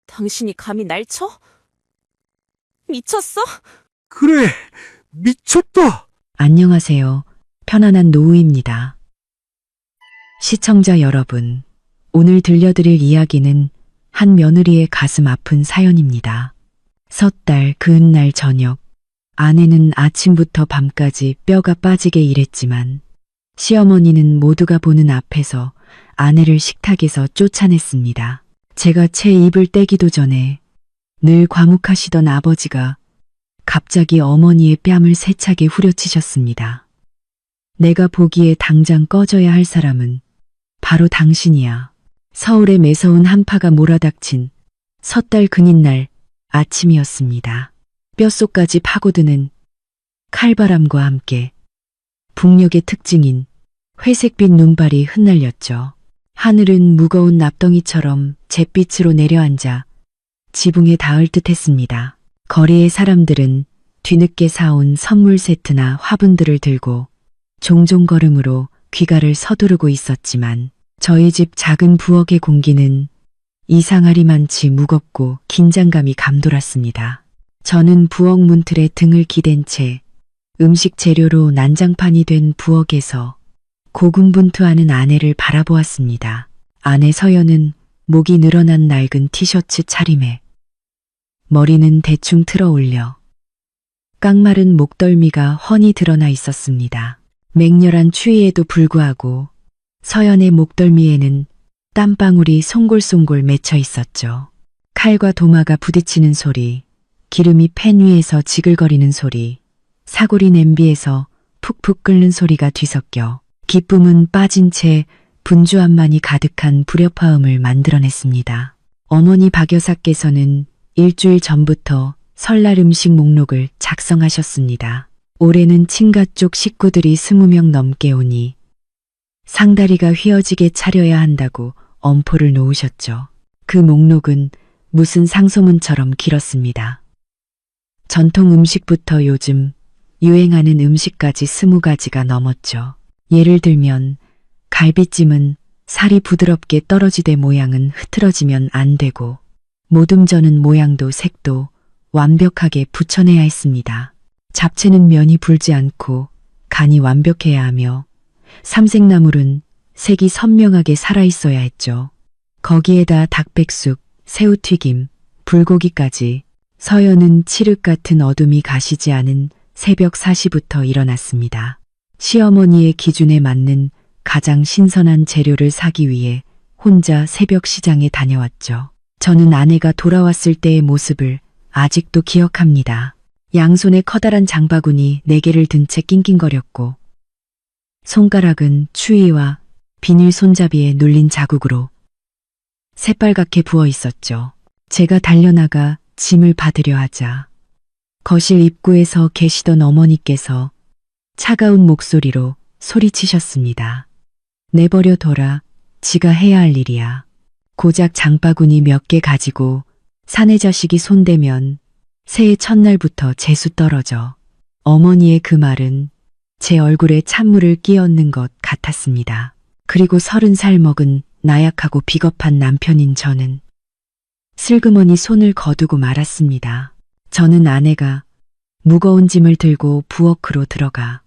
당신이 감히 날 쳐? 미쳤어? 그래, 미쳤다. 안녕하세요. 편안한 노우입니다. 시청자 여러분, 오늘 들려드릴 이야기는 한 며느리의 가슴 아픈 사연입니다. 섣달 그은날 저녁, 아내는 아침부터 밤까지 뼈가 빠지게 일했지만 시어머니는 모두가 보는 앞에서 아내를 식탁에서 쫓아냈습니다. 제가 채 입을 떼기도 전에 늘 과묵하시던 아버지가 갑자기 어머니의 뺨을 세차게 후려치셨습니다. 내가 보기에 당장 꺼져야 할 사람은 바로 당신이야. 서울의 매서운 한파가 몰아닥친 섣달 근인날 아침이었습니다. 뼛속까지 파고드는 칼바람과 함께 북녘의 특징인 회색빛 눈발이 흩날렸죠. 하늘은 무거운 납덩이처럼 잿빛으로 내려앉아 지붕에 닿을 듯 했습니다. 거리의 사람들은 뒤늦게 사온 선물 세트나 화분들을 들고 종종 걸음으로 귀가를 서두르고 있었지만 저희 집 작은 부엌의 공기는 이상하리만치 무겁고 긴장감이 감돌았습니다. 저는 부엌 문틀에 등을 기댄 채 음식 재료로 난장판이 된 부엌에서 고군분투하는 아내를 바라보았습니다. 아내 서연은 목이 늘어난 낡은 티셔츠 차림에 머리는 대충 틀어 올려 깡마른 목덜미가 훤히 드러나 있었습니다. 맹렬한 추위에도 불구하고 서연의 목덜미에는 땀방울이 송골송골 맺혀 있었죠. 칼과 도마가 부딪히는 소리, 기름이 팬 위에서 지글거리는 소리, 사골이 냄비에서 푹푹 끓는 소리가 뒤섞여 기쁨은 빠진 채 분주함만이 가득한 불협화음을 만들어냈습니다. 어머니 박 여사께서는 일주일 전부터 설날 음식 목록을 작성하셨습니다. 올해는 친가 쪽 식구들이 20명 넘게 오니 상다리가 휘어지게 차려야 한다고 엄포를 놓으셨죠. 그 목록은 무슨 상소문처럼 길었습니다. 전통 음식부터 요즘 유행하는 음식까지 20가지가 넘었죠. 예를 들면 갈비찜은 살이 부드럽게 떨어지되 모양은 흐트러지면 안 되고 모듬전은 모양도 색도 완벽하게 붙여내야 했습니다. 잡채는 면이 불지 않고 간이 완벽해야 하며 삼색나물은 색이 선명하게 살아있어야 했죠. 거기에다 닭백숙, 새우튀김, 불고기까지. 서연은 칠흑 같은 어둠이 가시지 않은 새벽 4시부터 일어났습니다. 시어머니의 기준에 맞는 가장 신선한 재료를 사기 위해 혼자 새벽 시장에 다녀왔죠. 저는 아내가 돌아왔을 때의 모습을 아직도 기억합니다. 양손에 커다란 장바구니 4개를 든 채 낑낑거렸고 손가락은 추위와 비닐 손잡이에 눌린 자국으로 새빨갛게 부어 있었죠. 제가 달려나가 짐을 받으려 하자 거실 입구에서 계시던 어머니께서 차가운 목소리로 소리치셨습니다. 내버려 둬라. 지가 해야 할 일이야. 고작 장바구니 몇 개 가지고 사내 자식이 손대면 새해 첫날부터 재수 떨어져. 어머니의 그 말은 제 얼굴에 찬물을 끼얹는 것 같았습니다. 그리고 30살 먹은 나약하고 비겁한 남편인 저는 슬그머니 손을 거두고 말았습니다. 저는 아내가 무거운 짐을 들고 부엌으로 들어가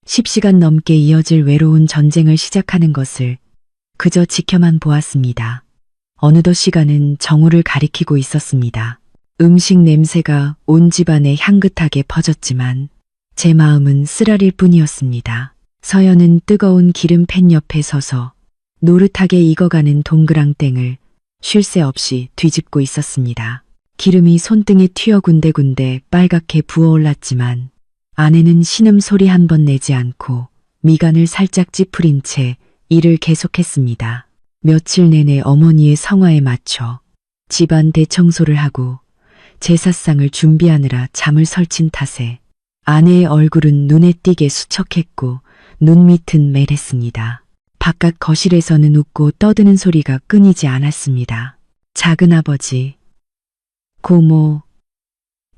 10시간 넘게 이어질 외로운 전쟁을 시작하는 것을 그저 지켜만 보았습니다. 어느덧 시간은 정오를 가리키고 있었습니다. 음식 냄새가 온 집안에 향긋하게 퍼졌지만 제 마음은 쓰라릴 뿐이었습니다. 서연은 뜨거운 기름팬 옆에 서서 노릇하게 익어가는 동그랑땡을 쉴 새 없이 뒤집고 있었습니다. 기름이 손등에 튀어 군데군데 빨갛게 부어올랐지만 아내는 신음소리 한 번 내지 않고 미간을 살짝 찌푸린 채 일을 계속했습니다. 며칠 내내 어머니의 성화에 맞춰 집안 대청소를 하고 제사상을 준비하느라 잠을 설친 탓에 아내의 얼굴은 눈에 띄게 수척했고 눈밑은 매랬습니다. 바깥 거실에서는 웃고 떠드는 소리가 끊이지 않았습니다. 작은아버지, 고모,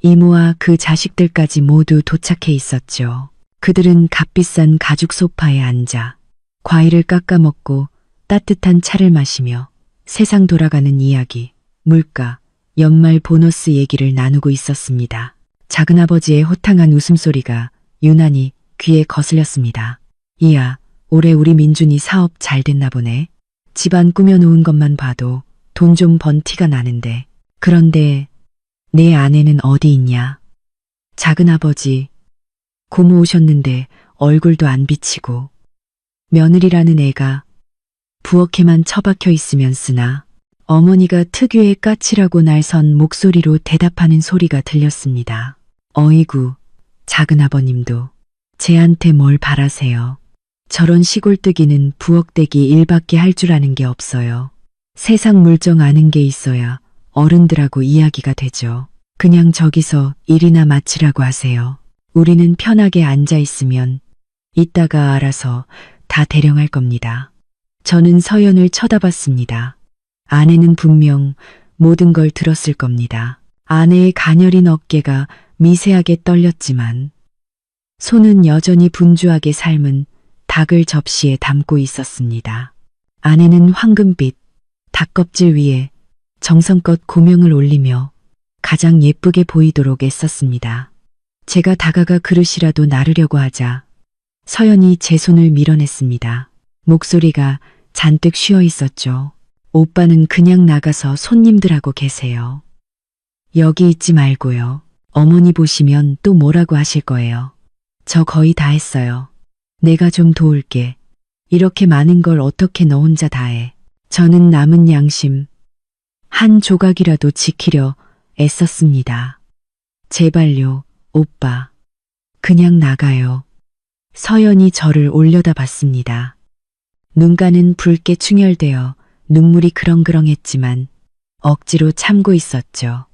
이모와 그 자식들까지 모두 도착해 있었죠. 그들은 값비싼 가죽 소파에 앉아 과일을 깎아 먹고 따뜻한 차를 마시며 세상 돌아가는 이야기, 물가, 연말 보너스 얘기를 나누고 있었습니다. 작은아버지의 호탕한 웃음소리가 유난히 귀에 거슬렸습니다. 이야, 올해 우리 민준이 사업 잘 됐나 보네. 집안 꾸며놓은 것만 봐도 돈 좀 번 티가 나는데. 그런데 내 아내는 어디 있냐? 작은아버지, 고모 오셨는데 얼굴도 안 비치고 며느리라는 애가 부엌에만 처박혀 있으면 쓰나. 어머니가 특유의 까칠하고 날선 목소리로 대답하는 소리가 들렸습니다. 어이구, 작은아버님도 쟤한테 뭘 바라세요. 저런 시골뜨기는 부엌대기 일밖에 할 줄 아는 게 없어요. 세상 물정 아는 게 있어야 어른들하고 이야기가 되죠. 그냥 저기서 일이나 마치라고 하세요. 우리는 편하게 앉아 있으면 이따가 알아서 다 대령할 겁니다. 저는 서연을 쳐다봤습니다. 아내는 분명 모든 걸 들었을 겁니다. 아내의 가녀린 어깨가 미세하게 떨렸지만 손은 여전히 분주하게 삶은 닭을 접시에 담고 있었습니다. 아내는 황금빛 닭껍질 위에 정성껏 고명을 올리며 가장 예쁘게 보이도록 애썼습니다. 제가 다가가 그릇이라도 나르려고 하자 서연이 제 손을 밀어냈습니다. 목소리가 잔뜩 쉬어 있었죠. 오빠는 그냥 나가서 손님들하고 계세요. 여기 있지 말고요. 어머니 보시면 또 뭐라고 하실 거예요. 저 거의 다 했어요. 내가 좀 도울게. 이렇게 많은 걸 어떻게 너 혼자 다 해. 저는 남은 양심 한 조각이라도 지키려 애썼습니다. 제발요, 오빠. 그냥 나가요. 서연이 저를 올려다봤습니다. 눈가는 붉게 충혈되어 눈물이 그렁그렁했지만 억지로 참고 있었죠.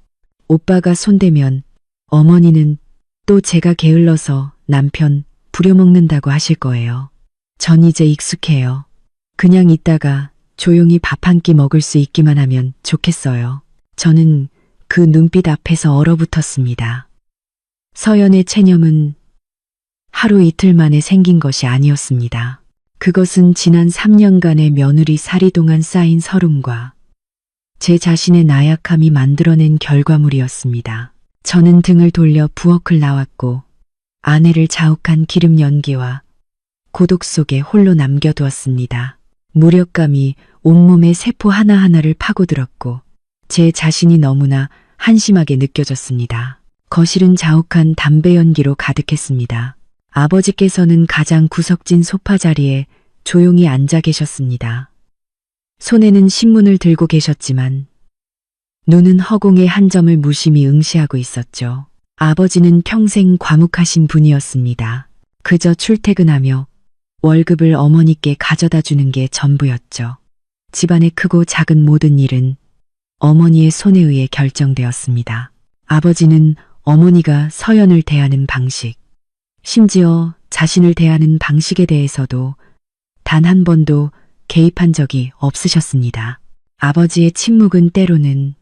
오빠가 손대면 어머니는 또 제가 게을러서 남편 부려먹는다고 하실 거예요. 전 이제 익숙해요. 그냥 있다가 조용히 밥 한 끼 먹을 수 있기만 하면 좋겠어요. 저는 그 눈빛 앞에서 얼어붙었습니다. 서연의 체념은 하루 이틀 만에 생긴 것이 아니었습니다. 그것은 지난 3년간의 며느리 살이 동안 쌓인 서름과 제 자신의 나약함이 만들어낸 결과물이었습니다. 저는 등을 돌려 부엌을 나왔고 아내를 자욱한 기름 연기와 고독 속에 홀로 남겨두었습니다. 무력감이 온몸의 세포 하나하나를 파고들었고 제 자신이 너무나 한심하게 느껴졌습니다. 거실은 자욱한 담배 연기로 가득했습니다. 아버지께서는 가장 구석진 소파 자리에 조용히 앉아 계셨습니다. 손에는 신문을 들고 계셨지만 눈은 허공의 한 점을 무심히 응시하고 있었죠. 아버지는 평생 과묵하신 분이었습니다. 그저 출퇴근하며 월급을 어머니께 가져다 주는 게 전부였죠. 집안의 크고 작은 모든 일은 어머니의 손에 의해 결정되었습니다. 아버지는 어머니가 서연을 대하는 방식, 심지어 자신을 대하는 방식에 대해서도 단 한 번도 개입한 적이 없으셨습니다. 아버지의 침묵은 때로는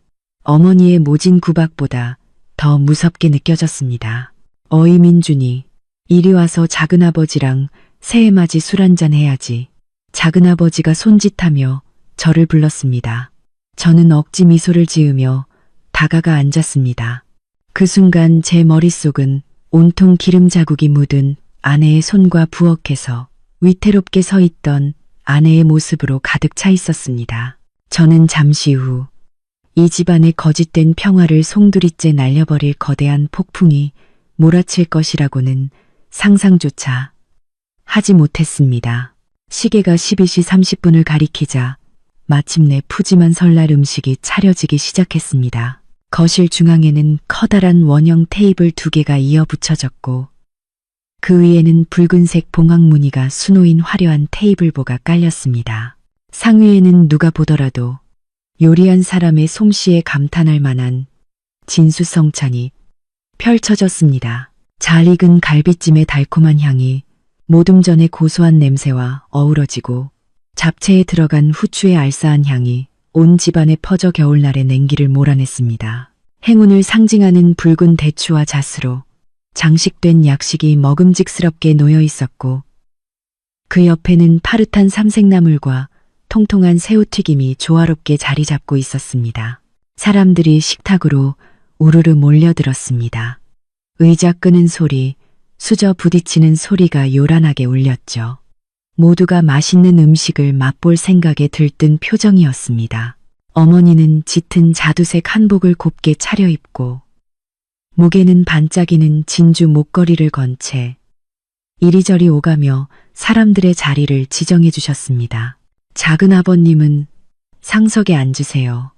어머니의 모진 구박보다 더 무섭게 느껴졌습니다. 어이 민준이, 이리 와서 작은아버지랑 새해맞이 술 한잔 해야지. 작은아버지가 손짓하며 저를 불렀습니다. 저는 억지 미소를 지으며 다가가 앉았습니다. 그 순간 제 머릿속은 온통 기름 자국이 묻은 아내의 손과 부엌에서 위태롭게 서 있던 아내의 모습으로 가득 차 있었습니다. 저는 잠시 후 이 집안의 거짓된 평화를 송두리째 날려버릴 거대한 폭풍이 몰아칠 것이라고는 상상조차 하지 못했습니다. 시계가 12시 30분을 가리키자 마침내 푸짐한 설날 음식이 차려지기 시작했습니다. 거실 중앙에는 커다란 원형 테이블 2개가 이어 붙여졌고 그 위에는 붉은색 봉황 무늬가 수놓인 화려한 테이블보가 깔렸습니다. 상위에는 누가 보더라도 요리한 사람의 솜씨에 감탄할 만한 진수성찬이 펼쳐졌습니다. 잘 익은 갈비찜의 달콤한 향이 모둠전의 고소한 냄새와 어우러지고 잡채에 들어간 후추의 알싸한 향이 온 집안에 퍼져 겨울날의 냉기를 몰아냈습니다. 행운을 상징하는 붉은 대추와 잣으로 장식된 약식이 먹음직스럽게 놓여 있었고 그 옆에는 파릇한 삼색나물과 통통한 새우튀김이 조화롭게 자리 잡고 있었습니다. 사람들이 식탁으로 우르르 몰려들었습니다. 의자 끄는 소리, 수저 부딪히는 소리가 요란하게 울렸죠. 모두가 맛있는 음식을 맛볼 생각에 들뜬 표정이었습니다. 어머니는 짙은 자두색 한복을 곱게 차려입고 목에는 반짝이는 진주 목걸이를 건 채 이리저리 오가며 사람들의 자리를 지정해 주셨습니다. 작은 아버님은 상석에 앉으세요.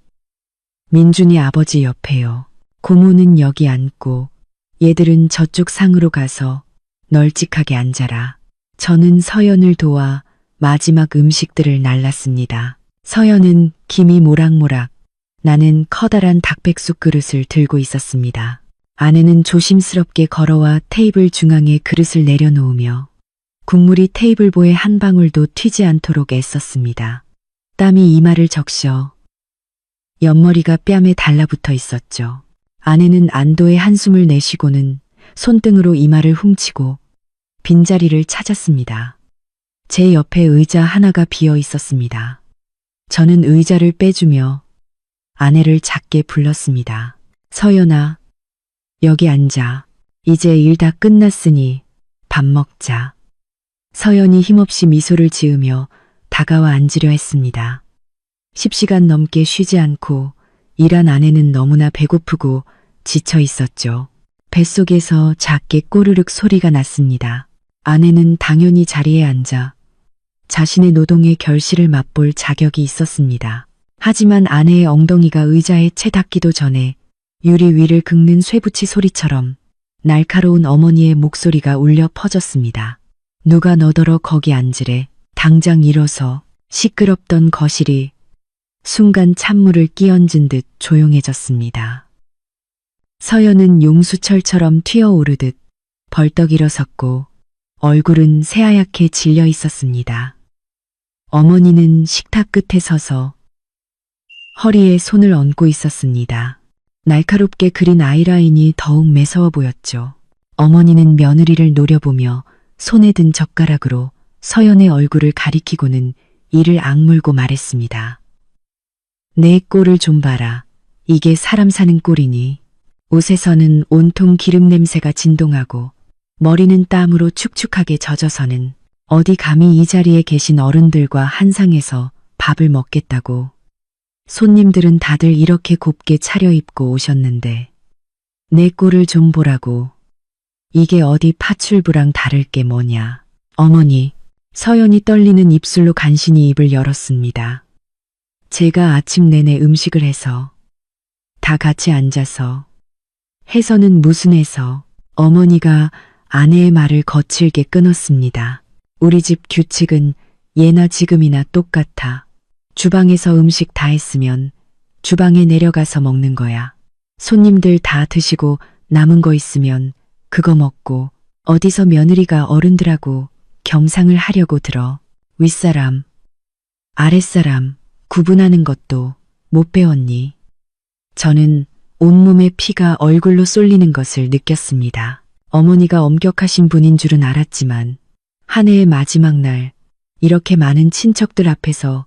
민준이 아버지 옆에요. 고모는 여기 앉고 얘들은 저쪽 상으로 가서 널찍하게 앉아라. 저는 서연을 도와 마지막 음식들을 날랐습니다. 서연은 김이 모락모락, 나는 커다란 닭백숙 그릇을 들고 있었습니다. 아내는 조심스럽게 걸어와 테이블 중앙에 그릇을 내려놓으며 국물이 테이블보에 한 방울도 튀지 않도록 애썼습니다. 땀이 이마를 적셔 옆머리가 뺨에 달라붙어 있었죠. 아내는 안도의 한숨을 내쉬고는 손등으로 이마를 훔치고 빈자리를 찾았습니다. 제 옆에 의자 하나가 비어 있었습니다. 저는 의자를 빼주며 아내를 작게 불렀습니다. 서연아, 여기 앉아. 이제 일 다 끝났으니 밥 먹자. 서연이 힘없이 미소를 지으며 다가와 앉으려 했습니다. 10시간 넘게 쉬지 않고 일한 아내는 너무나 배고프고 지쳐 있었죠. 뱃속에서 작게 꼬르륵 소리가 났습니다. 아내는 당연히 자리에 앉아 자신의 노동의 결실을 맛볼 자격이 있었습니다. 하지만 아내의 엉덩이가 의자에 채 닿기도 전에 유리 위를 긁는 쇠붙이 소리처럼 날카로운 어머니의 목소리가 울려 퍼졌습니다. 누가 너더러 거기 앉으래. 당장 일어서. 시끄럽던 거실이 순간 찬물을 끼얹은 듯 조용해졌습니다. 서연은 용수철처럼 튀어오르듯 벌떡 일어섰고 얼굴은 새하얗게 질려 있었습니다. 어머니는 식탁 끝에 서서 허리에 손을 얹고 있었습니다. 날카롭게 그린 아이라인이 더욱 매서워 보였죠. 어머니는 며느리를 노려보며 손에 든 젓가락으로 서연의 얼굴을 가리키고는 이를 악물고 말했습니다. 내 꼴을 좀 봐라. 이게 사람 사는 꼴이니. 옷에서는 온통 기름 냄새가 진동하고 머리는 땀으로 축축하게 젖어서는 어디 감히 이 자리에 계신 어른들과 한 상에서 밥을 먹겠다고. 손님들은 다들 이렇게 곱게 차려입고 오셨는데 내 꼴을 좀 보라고. 이게 어디 파출부랑 다를 게 뭐냐. 어머니, 서연이 떨리는 입술로 간신히 입을 열었습니다. 제가 아침 내내 음식을 해서 다 같이 앉아서 해서는 무슨 해서. 어머니가 아내의 말을 거칠게 끊었습니다. 우리 집 규칙은 예나 지금이나 똑같아. 주방에서 음식 다 했으면 주방에 내려가서 먹는 거야. 손님들 다 드시고 남은 거 있으면 그거 먹고 어디서 며느리가 어른들하고 겸상을 하려고 들어. 윗사람, 아랫사람 구분하는 것도 못 배웠니? 저는 온몸의 피가 얼굴로 쏠리는 것을 느꼈습니다. 어머니가 엄격하신 분인 줄은 알았지만 한 해의 마지막 날 이렇게 많은 친척들 앞에서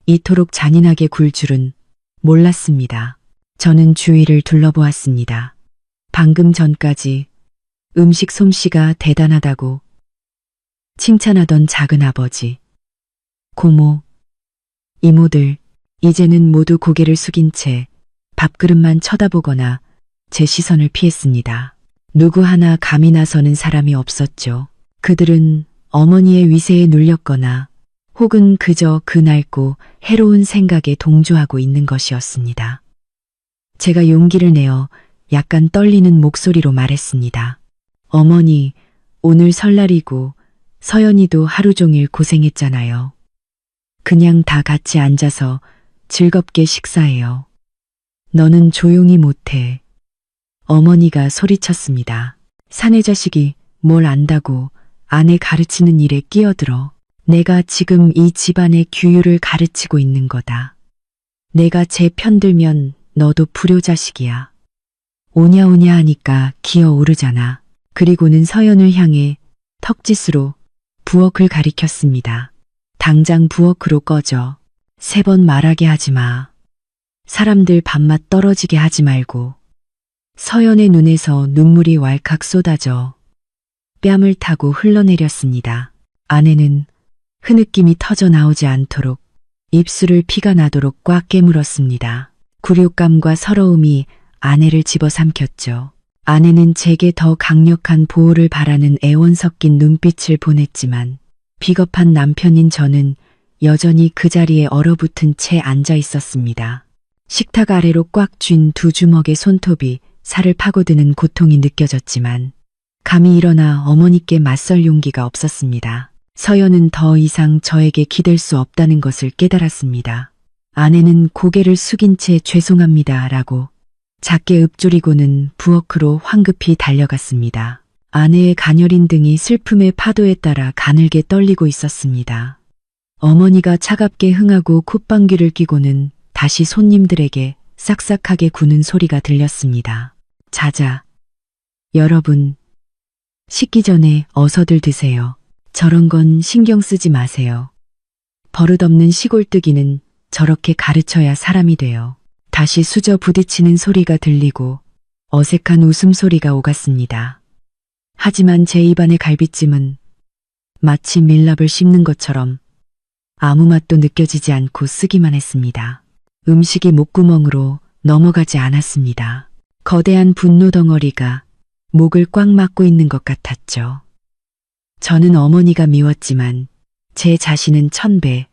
이토록 잔인하게 굴 줄은 몰랐습니다. 저는 주위를 둘러보았습니다. 방금 전까지 음식 솜씨가 대단하다고 칭찬하던 작은 아버지, 고모, 이모들 이제는 모두 고개를 숙인 채 밥그릇만 쳐다보거나 제 시선을 피했습니다. 누구 하나 감이 나서는 사람이 없었죠. 그들은 어머니의 위세에 눌렸거나 혹은 그저 그 낡고 해로운 생각에 동조하고 있는 것이었습니다. 제가 용기를 내어 약간 떨리는 목소리로 말했습니다. 어머니, 오늘 설날이고 서연이도 하루 종일 고생했잖아요. 그냥 다 같이 앉아서 즐겁게 식사해요. 너는 조용히 못해. 어머니가 소리쳤습니다. 사내 자식이 뭘 안다고 아내 가르치는 일에 끼어들어. 내가 지금 이 집안의 규율을 가르치고 있는 거다. 내가 제 편 들면 너도 불효자식이야. 오냐오냐 하니까 기어오르잖아. 그리고는 서연을 향해 턱짓으로 부엌을 가리켰습니다. 당장 부엌으로 꺼져. 3번 말하게 하지 마. 사람들 밥맛 떨어지게 하지 말고. 서연의 눈에서 눈물이 왈칵 쏟아져 뺨을 타고 흘러내렸습니다. 아내는 흐느낌이 터져 나오지 않도록 입술을 피가 나도록 꽉 깨물었습니다. 굴욕감과 서러움이 아내를 집어삼켰죠. 아내는 제게 더 강력한 보호를 바라는 애원 섞인 눈빛을 보냈지만 비겁한 남편인 저는 여전히 그 자리에 얼어붙은 채 앉아 있었습니다. 식탁 아래로 꽉 쥔 두 주먹의 손톱이 살을 파고드는 고통이 느껴졌지만 감히 일어나 어머니께 맞설 용기가 없었습니다. 서연은 더 이상 저에게 기댈 수 없다는 것을 깨달았습니다. 아내는 고개를 숙인 채 죄송합니다 라고 작게 읊조리고는 부엌으로 황급히 달려갔습니다. 아내의 가녀린 등이 슬픔의 파도에 따라 가늘게 떨리고 있었습니다. 어머니가 차갑게 흥하고 콧방귀를 뀌고는 다시 손님들에게 싹싹하게 구는 소리가 들렸습니다. 자자. 여러분, 식기 전에 어서들 드세요. 저런 건 신경 쓰지 마세요. 버릇없는 시골뜨기는 저렇게 가르쳐야 사람이 돼요. 다시 수저 부딪히는 소리가 들리고 어색한 웃음소리가 오갔습니다. 하지만 제 입안의 갈비찜은 마치 밀랍을 씹는 것처럼 아무 맛도 느껴지지 않고 쓰기만 했습니다. 음식이 목구멍으로 넘어가지 않았습니다. 거대한 분노 덩어리가 목을 꽉 막고 있는 것 같았죠. 저는 어머니가 미웠지만 제 자신은 1000배,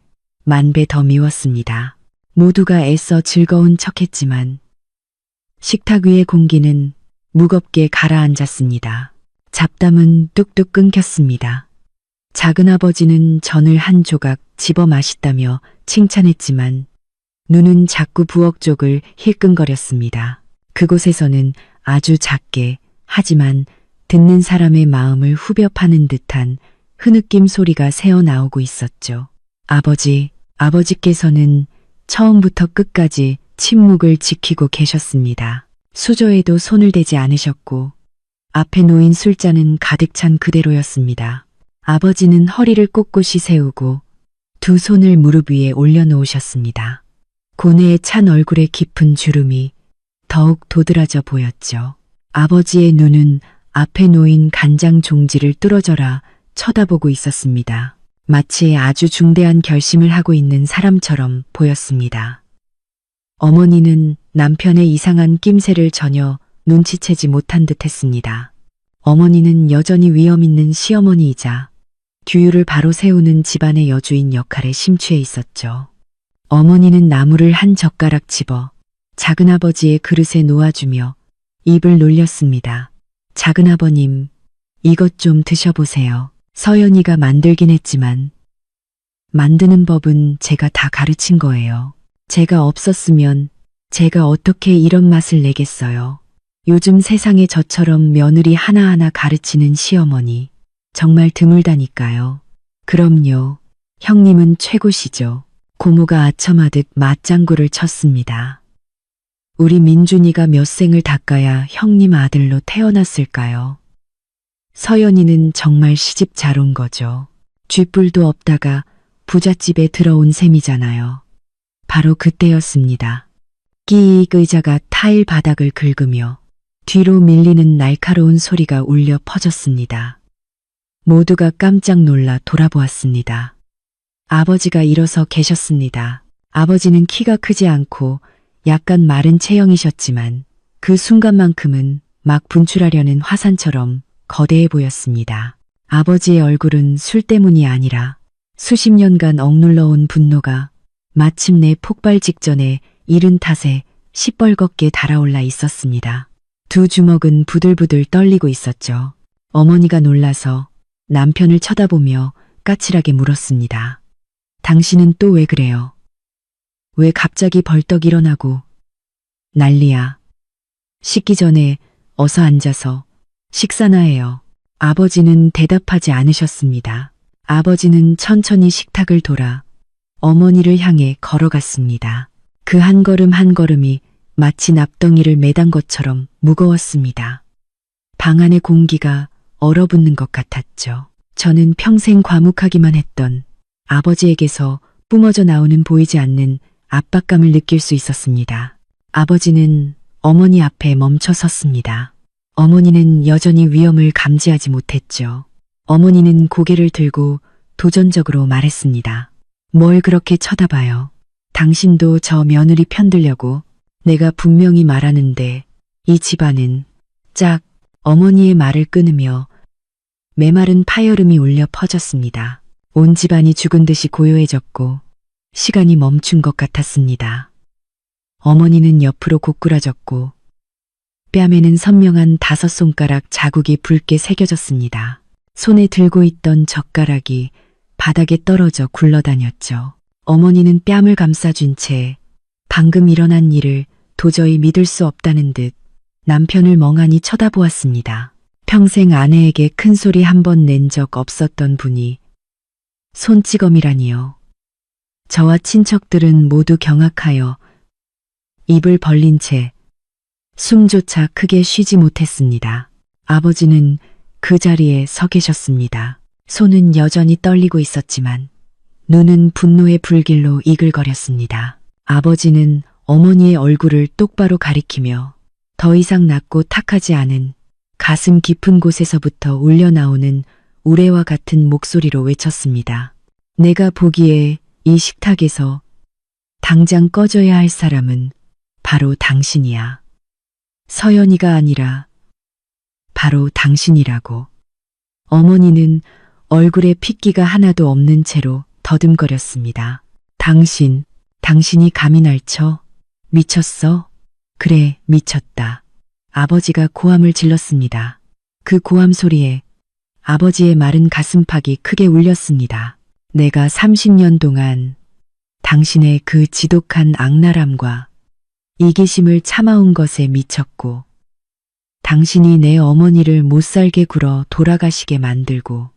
10,000배 더 미웠습니다. 모두가 애써 즐거운 척했지만 식탁 위의 공기는 무겁게 가라앉았습니다. 잡담은 뚝뚝 끊겼습니다. 작은아버지는 전을 한 조각 집어 마시다며 칭찬했지만 눈은 자꾸 부엌 쪽을 힐끔거렸습니다. 그곳에서는 아주 작게 하지만 듣는 사람의 마음을 후벼 파는 듯한 흐느낌 소리가 새어나오고 있었죠. 아버지께서는 처음부터 끝까지 침묵을 지키고 계셨습니다. 수저에도 손을 대지 않으셨고 앞에 놓인 술잔은 가득 찬 그대로였습니다. 아버지는 허리를 꼿꼿이 세우고 두 손을 무릎 위에 올려놓으셨습니다. 고뇌에 찬 얼굴에 깊은 주름이 더욱 도드라져 보였죠. 아버지의 눈은 앞에 놓인 간장 종지를 뚫어져라 쳐다보고 있었습니다. 마치 아주 중대한 결심을 하고 있는 사람처럼 보였습니다. 어머니는 남편의 이상한 낌새를 전혀 눈치채지 못한 듯 했습니다. 어머니는 여전히 위험 있는 시어머니이자 규율을 바로 세우는 집안의 여주인 역할에 심취해 있었죠. 어머니는 나물을 한 젓가락 집어 작은아버지의 그릇에 놓아주며 입을 놀렸습니다. 작은아버님, 이것 좀 드셔보세요. 서연이가 만들긴 했지만 만드는 법은 제가 다 가르친 거예요. 제가 없었으면 제가 어떻게 이런 맛을 내겠어요. 요즘 세상에 저처럼 며느리 하나하나 가르치는 시어머니 정말 드물다니까요. 그럼요. 형님은 최고시죠. 고모가 아첨하듯 맞장구를 쳤습니다. 우리 민준이가 몇 생을 닦아야 형님 아들로 태어났을까요? 서연이는 정말 시집 잘 온 거죠. 쥐뿔도 없다가 부잣집에 들어온 셈이잖아요. 바로 그때였습니다. 끼익 의자가 타일 바닥을 긁으며 뒤로 밀리는 날카로운 소리가 울려 퍼졌습니다. 모두가 깜짝 놀라 돌아보았습니다. 아버지가 일어서 계셨습니다. 아버지는 키가 크지 않고 약간 마른 체형이셨지만 그 순간만큼은 막 분출하려는 화산처럼 거대해 보였습니다. 아버지의 얼굴은 술 때문이 아니라 수십 년간 억눌러온 분노가 마침내 폭발 직전에 이른 탓에 시뻘겋게 달아올라 있었습니다. 두 주먹은 부들부들 떨리고 있었죠. 어머니가 놀라서 남편을 쳐다보며 까칠하게 물었습니다. 당신은 또 왜 그래요? 왜 갑자기 벌떡 일어나고 난리야. 식기 전에 어서 앉아서 식사나 해요. 아버지는 대답하지 않으셨습니다. 아버지는 천천히 식탁을 돌아 어머니를 향해 걸어갔습니다. 그 한 걸음 한 걸음이 마치 납덩이를 매단 것처럼 무거웠습니다. 방 안의 공기가 얼어붙는 것 같았죠. 저는 평생 과묵하기만 했던 아버지에게서 뿜어져 나오는 보이지 않는 압박감을 느낄 수 있었습니다. 아버지는 어머니 앞에 멈춰 섰습니다. 어머니는 여전히 위험을 감지하지 못했죠. 어머니는 고개를 들고 도전적으로 말했습니다. 뭘 그렇게 쳐다봐요? 당신도 저 며느리 편들려고. 내가 분명히 말하는데 이 집안은 짝. 어머니의 말을 끊으며 메마른 파열음이 울려 퍼졌습니다. 온 집안이 죽은 듯이 고요해졌고 시간이 멈춘 것 같았습니다. 어머니는 옆으로 고꾸라졌고 뺨에는 선명한 5손가락 자국이 붉게 새겨졌습니다. 손에 들고 있던 젓가락이 바닥에 떨어져 굴러다녔죠. 어머니는 뺨을 감싸준 채 방금 일어난 일을 도저히 믿을 수 없다는 듯 남편을 멍하니 쳐다보았습니다. 평생 아내에게 큰 소리 한 번 낸 적 없었던 분이 손찌검이라니요. 저와 친척들은 모두 경악하여 입을 벌린 채 숨조차 크게 쉬지 못했습니다. 아버지는 그 자리에 서 계셨습니다. 손은 여전히 떨리고 있었지만 눈은 분노의 불길로 이글거렸습니다. 아버지는 어머니의 얼굴을 똑바로 가리키며 더 이상 낮고 탁하지 않은 가슴 깊은 곳에서부터 울려나오는 우레와 같은 목소리로 외쳤습니다. 내가 보기에 이 식탁에서 당장 꺼져야 할 사람은 바로 당신이야. 서연이가 아니라 바로 당신이라고. 어머니는 얼굴에 핏기가 하나도 없는 채로 더듬거렸습니다. 당신이 감히 날 쳐? 미쳤어? 그래, 미쳤다. 아버지가 고함을 질렀습니다. 그 고함 소리에 아버지의 마른 가슴팍이 크게 울렸습니다. 내가 30년 동안 당신의 그 지독한 악랄함과 이기심을 참아온 것에 미쳤고, 당신이 내 어머니를 못살게 굴어 돌아가시게 만들고,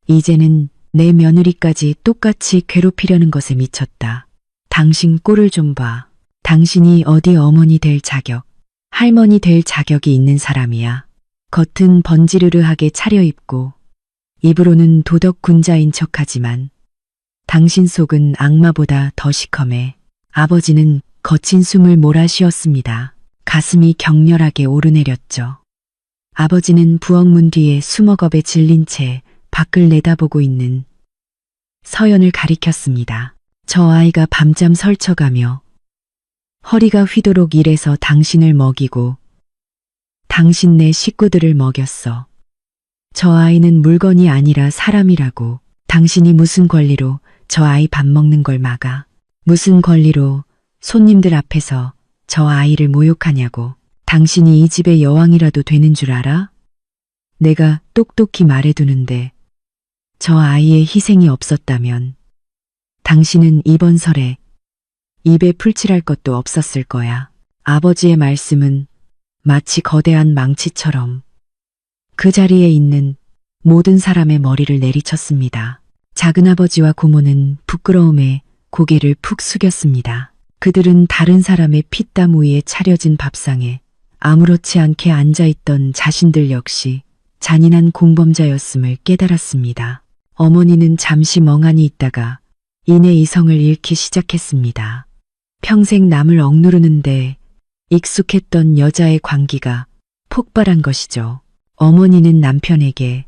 이제는 내 며느리까지 똑같이 괴롭히려는 것에 미쳤다. 당신 꼴을 좀 봐. 당신이 어디 어머니 될 자격, 할머니 될 자격이 있는 사람이야. 겉은 번지르르하게 차려입고 입으로는 도덕군자인 척하지만 당신 속은 악마보다 더 시커매. 아버지는 거친 숨을 몰아쉬었습니다. 가슴이 격렬하게 오르내렸죠. 아버지는 부엌문 뒤에 수목업에 질린 채 밖을 내다보고 있는 서연을 가리켰습니다. 저 아이가 밤잠 설쳐가며 허리가 휘도록 일해서 당신을 먹이고 당신 네 식구들을 먹였어. 저 아이는 물건이 아니라 사람이라고. 당신이 무슨 권리로 저 아이 밥 먹는 걸 막아? 무슨 권리로 손님들 앞에서 저 아이를 모욕하냐고. 당신이 이 집의 여왕이라도 되는 줄 알아? 내가 똑똑히 말해두는데 저 아이의 희생이 없었다면 당신은 이번 설에 입에 풀칠할 것도 없었을 거야. 아버지의 말씀은 마치 거대한 망치처럼 그 자리에 있는 모든 사람의 머리를 내리쳤습니다. 작은아버지와 고모는 부끄러움에 고개를 푹 숙였습니다. 그들은 다른 사람의 피땀 위에 차려진 밥상에 아무렇지 않게 앉아있던 자신들 역시 잔인한 공범자였음을 깨달았습니다. 어머니는 잠시 멍하니 있다가 이내 이성을 잃기 시작했습니다. 평생 남을 억누르는데 익숙했던 여자의 광기가 폭발한 것이죠. 어머니는 남편에게,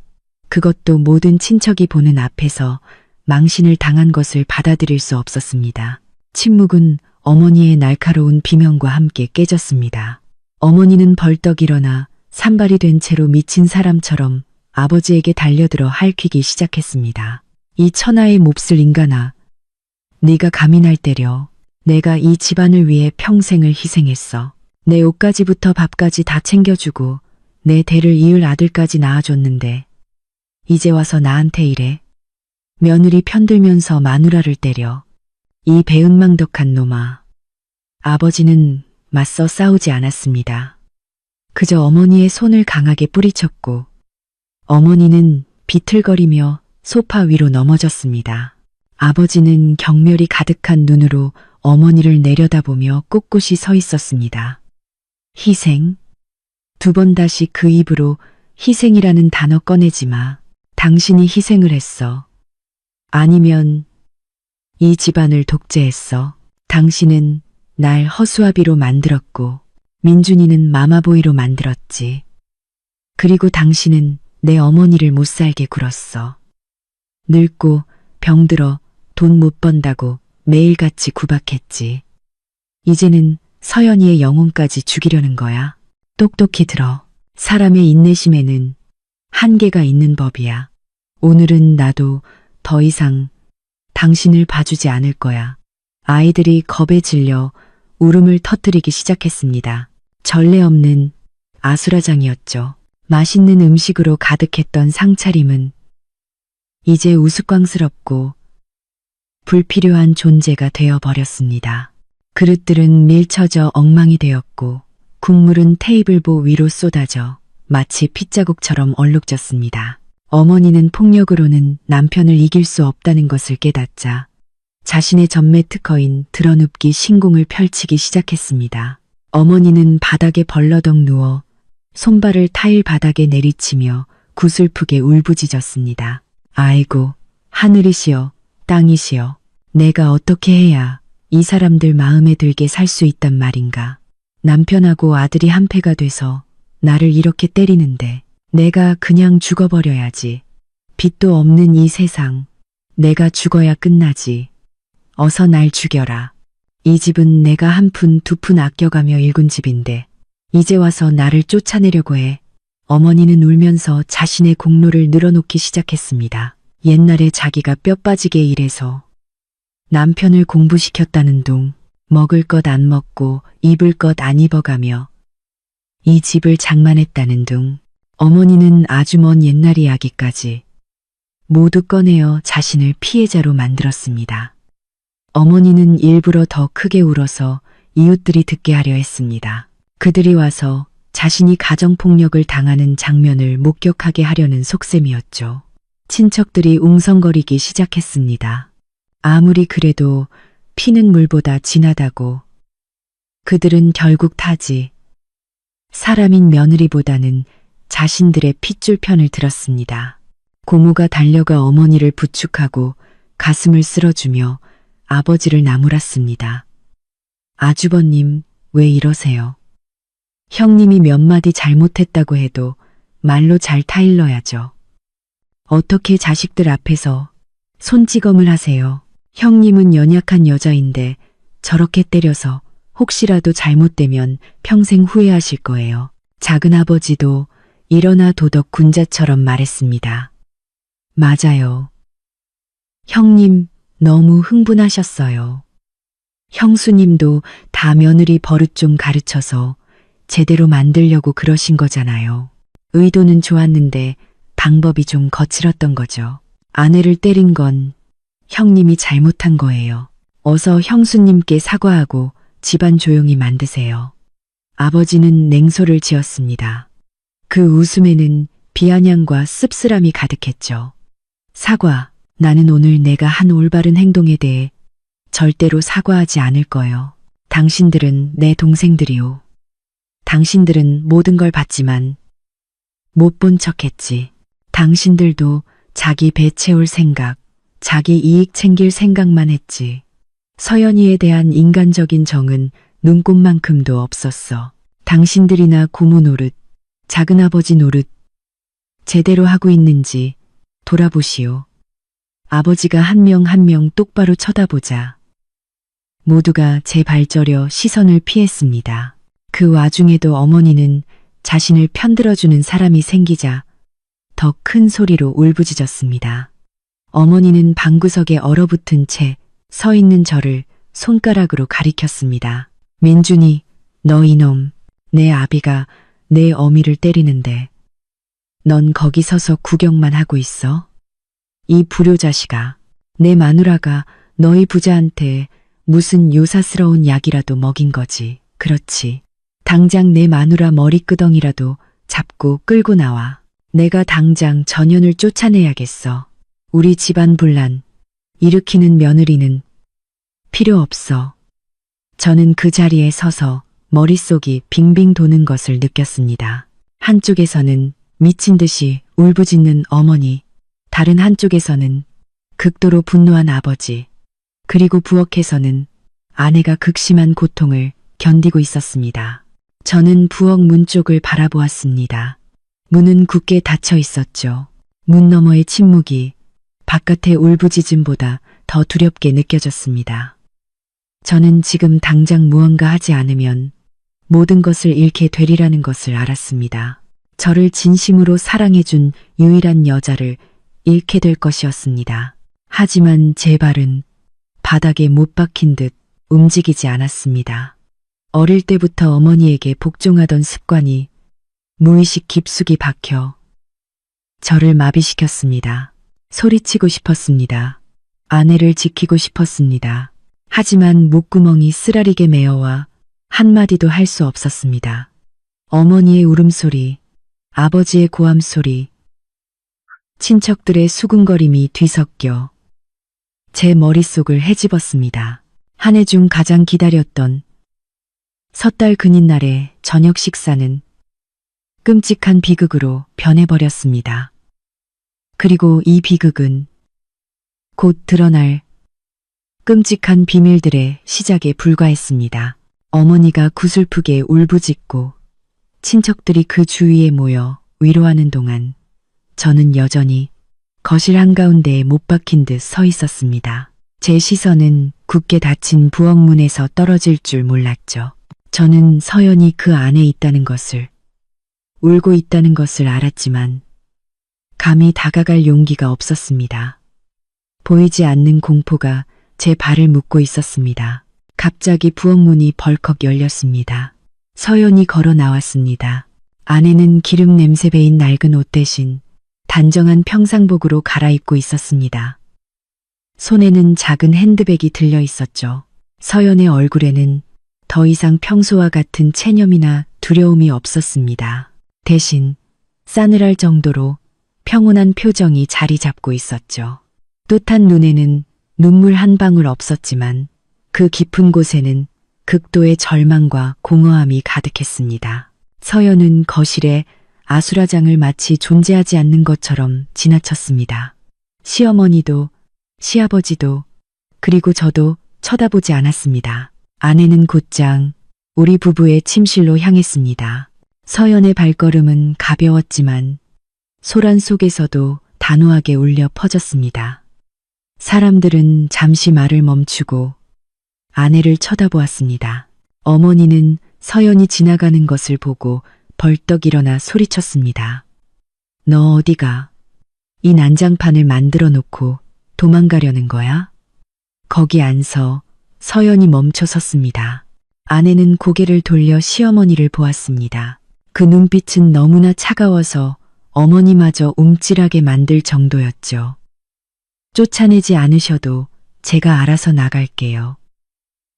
그것도 모든 친척이 보는 앞에서 망신을 당한 것을 받아들일 수 없었습니다. 침묵은 어머니의 날카로운 비명과 함께 깨졌습니다. 어머니는 벌떡 일어나 산발이 된 채로 미친 사람처럼 아버지에게 달려들어 핥히기 시작했습니다. 이 천하의 몹쓸 인간아, 네가 감히 날 때려. 내가 이 집안을 위해 평생을 희생했어. 내 옷가지부터 밥까지 다 챙겨주고 내 대를 이을 아들까지 낳아줬는데 이제 와서 나한테 이래? 며느리 편들면서 마누라를 때려. 이 배은망덕한 놈아. 아버지는 맞서 싸우지 않았습니다. 그저 어머니의 손을 강하게 뿌리쳤고 어머니는 비틀거리며 소파 위로 넘어졌습니다. 아버지는 경멸이 가득한 눈으로 어머니를 내려다보며 꼿꼿이 서 있었습니다. 희생? 2번 다시 그 입으로 희생이라는 단어 꺼내지 마. 당신이 희생을 했어. 아니면 이 집안을 독재했어. 당신은 날 허수아비로 만들었고 민준이는 마마보이로 만들었지. 그리고 당신은 내 어머니를 못살게 굴었어. 늙고 병들어 돈 못 번다고 매일같이 구박했지. 이제는 서연이의 영혼까지 죽이려는 거야. 똑똑히 들어. 사람의 인내심에는 한계가 있는 법이야. 오늘은 나도 더 이상 당신을 봐주지 않을 거야. 아이들이 겁에 질려 울음을 터뜨리기 시작했습니다. 전례 없는 아수라장이었죠. 맛있는 음식으로 가득했던 상차림은 이제 우스꽝스럽고 불필요한 존재가 되어버렸습니다. 그릇들은 밀쳐져 엉망이 되었고 국물은 테이블보 위로 쏟아져 마치 핏자국처럼 얼룩졌습니다. 어머니는 폭력으로는 남편을 이길 수 없다는 것을 깨닫자 자신의 전매 특허인 드러눕기 신공을 펼치기 시작했습니다. 어머니는 바닥에 벌러덩 누워 손발을 타일 바닥에 내리치며 구슬프게 울부짖었습니다. 아이고, 하늘이시여, 땅이시여, 내가 어떻게 해야 이 사람들 마음에 들게 살 수 있단 말인가. 남편하고 아들이 한패가 돼서 나를 이렇게 때리는데 내가 그냥 죽어버려야지. 빚도 없는 이 세상, 내가 죽어야 끝나지. 어서 날 죽여라. 이 집은 내가 한 푼 두 푼 아껴가며 일군 집인데 이제 와서 나를 쫓아내려고 해. 어머니는 울면서 자신의 공로를 늘어놓기 시작했습니다. 옛날에 자기가 뼈 빠지게 일해서 남편을 공부시켰다는 둥, 먹을 것 안 먹고 입을 것 안 입어가며 이 집을 장만했다는 둥, 어머니는 아주 먼 옛날 이야기까지 모두 꺼내어 자신을 피해자로 만들었습니다. 어머니는 일부러 더 크게 울어서 이웃들이 듣게 하려 했습니다. 그들이 와서 자신이 가정폭력을 당하는 장면을 목격하게 하려는 속셈이었죠. 친척들이 웅성거리기 시작했습니다. 아무리 그래도 피는 물보다 진하다고. 그들은 결국 타지. 사람인 며느리보다는 자신들의 핏줄 편을 들었습니다. 고모가 달려가 어머니를 부축하고 가슴을 쓸어주며 아버지를 나무랐습니다. 아주버님, 왜 이러세요? 형님이 몇 마디 잘못했다고 해도 말로 잘 타일러야죠. 어떻게 자식들 앞에서 손찌검을 하세요? 형님은 연약한 여자인데 저렇게 때려서 혹시라도 잘못되면 평생 후회하실 거예요. 작은아버지도 일어나 도덕 군자처럼 말했습니다. 맞아요. 형님, 너무 흥분하셨어요. 형수님도 다 며느리 버릇 좀 가르쳐서 제대로 만들려고 그러신 거잖아요. 의도는 좋았는데 방법이 좀 거칠었던 거죠. 아내를 때린 건 형님이 잘못한 거예요. 어서 형수님께 사과하고 집안 조용히 만드세요. 아버지는 냉소를 지었습니다. 그 웃음에는 비아냥과 씁쓸함이 가득했죠. 사과, 나는 오늘 내가 한 올바른 행동에 대해 절대로 사과하지 않을 거요. 당신들은 내 동생들이오. 당신들은 모든 걸 봤지만 못 본 척했지. 당신들도 자기 배 채울 생각, 자기 이익 챙길 생각만 했지. 서연이에 대한 인간적인 정은 눈꼽만큼도 없었어. 당신들이나 고모 노릇, 작은아버지 노릇 제대로 하고 있는지 돌아보시오. 아버지가 한 명 한 명 똑바로 쳐다보자. 모두가 제 발저려 시선을 피했습니다. 그 와중에도 어머니는 자신을 편들어주는 사람이 생기자 더 큰 소리로 울부짖었습니다. 어머니는 방구석에 얼어붙은 채 서 있는 저를 손가락으로 가리켰습니다. 민준이, 너 이놈, 내 아비가 내 어미를 때리는데 넌 거기 서서 구경만 하고 있어? 이 불효자식아, 내 마누라가 너희 부자한테 무슨 요사스러운 약이라도 먹인 거지. 그렇지. 당장 내 마누라 머리끄덩이라도 잡고 끌고 나와. 내가 당장 전현을 쫓아내야겠어. 우리 집안 분란 일으키는 며느리는 필요 없어. 저는 그 자리에 서서 머릿속이 빙빙 도는 것을 느꼈습니다. 한쪽에서는 미친 듯이 울부짖는 어머니, 다른 한쪽에서는 극도로 분노한 아버지. 그리고 부엌에서는 아내가 극심한 고통을 견디고 있었습니다. 저는 부엌 문 쪽을 바라보았습니다. 문은 굳게 닫혀 있었죠. 문 너머의 침묵이 바깥의 울부짖음보다 더 두렵게 느껴졌습니다. 저는 지금 당장 무언가 하지 않으면 모든 것을 잃게 되리라는 것을 알았습니다. 저를 진심으로 사랑해준 유일한 여자를 잃게 될 것이었습니다. 하지만 제 발은 바닥에 못 박힌 듯 움직이지 않았습니다. 어릴 때부터 어머니에게 복종하던 습관이 무의식 깊숙이 박혀 저를 마비시켰습니다. 소리치고 싶었습니다. 아내를 지키고 싶었습니다. 하지만 목구멍이 쓰라리게 메어와 한마디도 할 수 없었습니다. 어머니의 울음소리, 아버지의 고함소리, 친척들의 수군거림이 뒤섞여 제 머릿속을 헤집었습니다. 한 해 중 가장 기다렸던 섣달 근인날의 저녁 식사는 끔찍한 비극으로 변해버렸습니다. 그리고 이 비극은 곧 드러날 끔찍한 비밀들의 시작에 불과했습니다. 어머니가 구슬프게 울부짖고 친척들이 그 주위에 모여 위로하는 동안 저는 여전히 거실 한가운데에 못 박힌 듯 서 있었습니다. 제 시선은 굳게 닫힌 부엌 문에서 떨어질 줄 몰랐죠. 저는 서연이 그 안에 있다는 것을, 울고 있다는 것을 알았지만 감히 다가갈 용기가 없었습니다. 보이지 않는 공포가 제 발을 묶고 있었습니다. 갑자기 부엌 문이 벌컥 열렸습니다. 서연이 걸어 나왔습니다. 아내는 기름 냄새 배인 낡은 옷 대신 단정한 평상복으로 갈아입고 있었습니다. 손에는 작은 핸드백이 들려 있었죠. 서연의 얼굴에는 더 이상 평소와 같은 체념이나 두려움이 없었습니다. 대신 싸늘할 정도로 평온한 표정이 자리 잡고 있었죠. 뚜렷한 눈에는 눈물 한 방울 없었지만 그 깊은 곳에는 극도의 절망과 공허함이 가득했습니다. 서연은 거실에 아수라장을 마치 존재하지 않는 것처럼 지나쳤습니다. 시어머니도 시아버지도 그리고 저도 쳐다보지 않았습니다. 아내는 곧장 우리 부부의 침실로 향했습니다. 서연의 발걸음은 가벼웠지만 소란 속에서도 단호하게 울려 퍼졌습니다. 사람들은 잠시 말을 멈추고 아내를 쳐다보았습니다. 어머니는 서연이 지나가는 것을 보고 벌떡 일어나 소리쳤습니다. 너 어디가? 이 난장판을 만들어 놓고 도망가려는 거야? 거기 안 서. 서연이 멈춰 섰습니다. 아내는 고개를 돌려 시어머니를 보았습니다. 그 눈빛은 너무나 차가워서 어머니마저 움찔하게 만들 정도였죠. 쫓아내지 않으셔도 제가 알아서 나갈게요.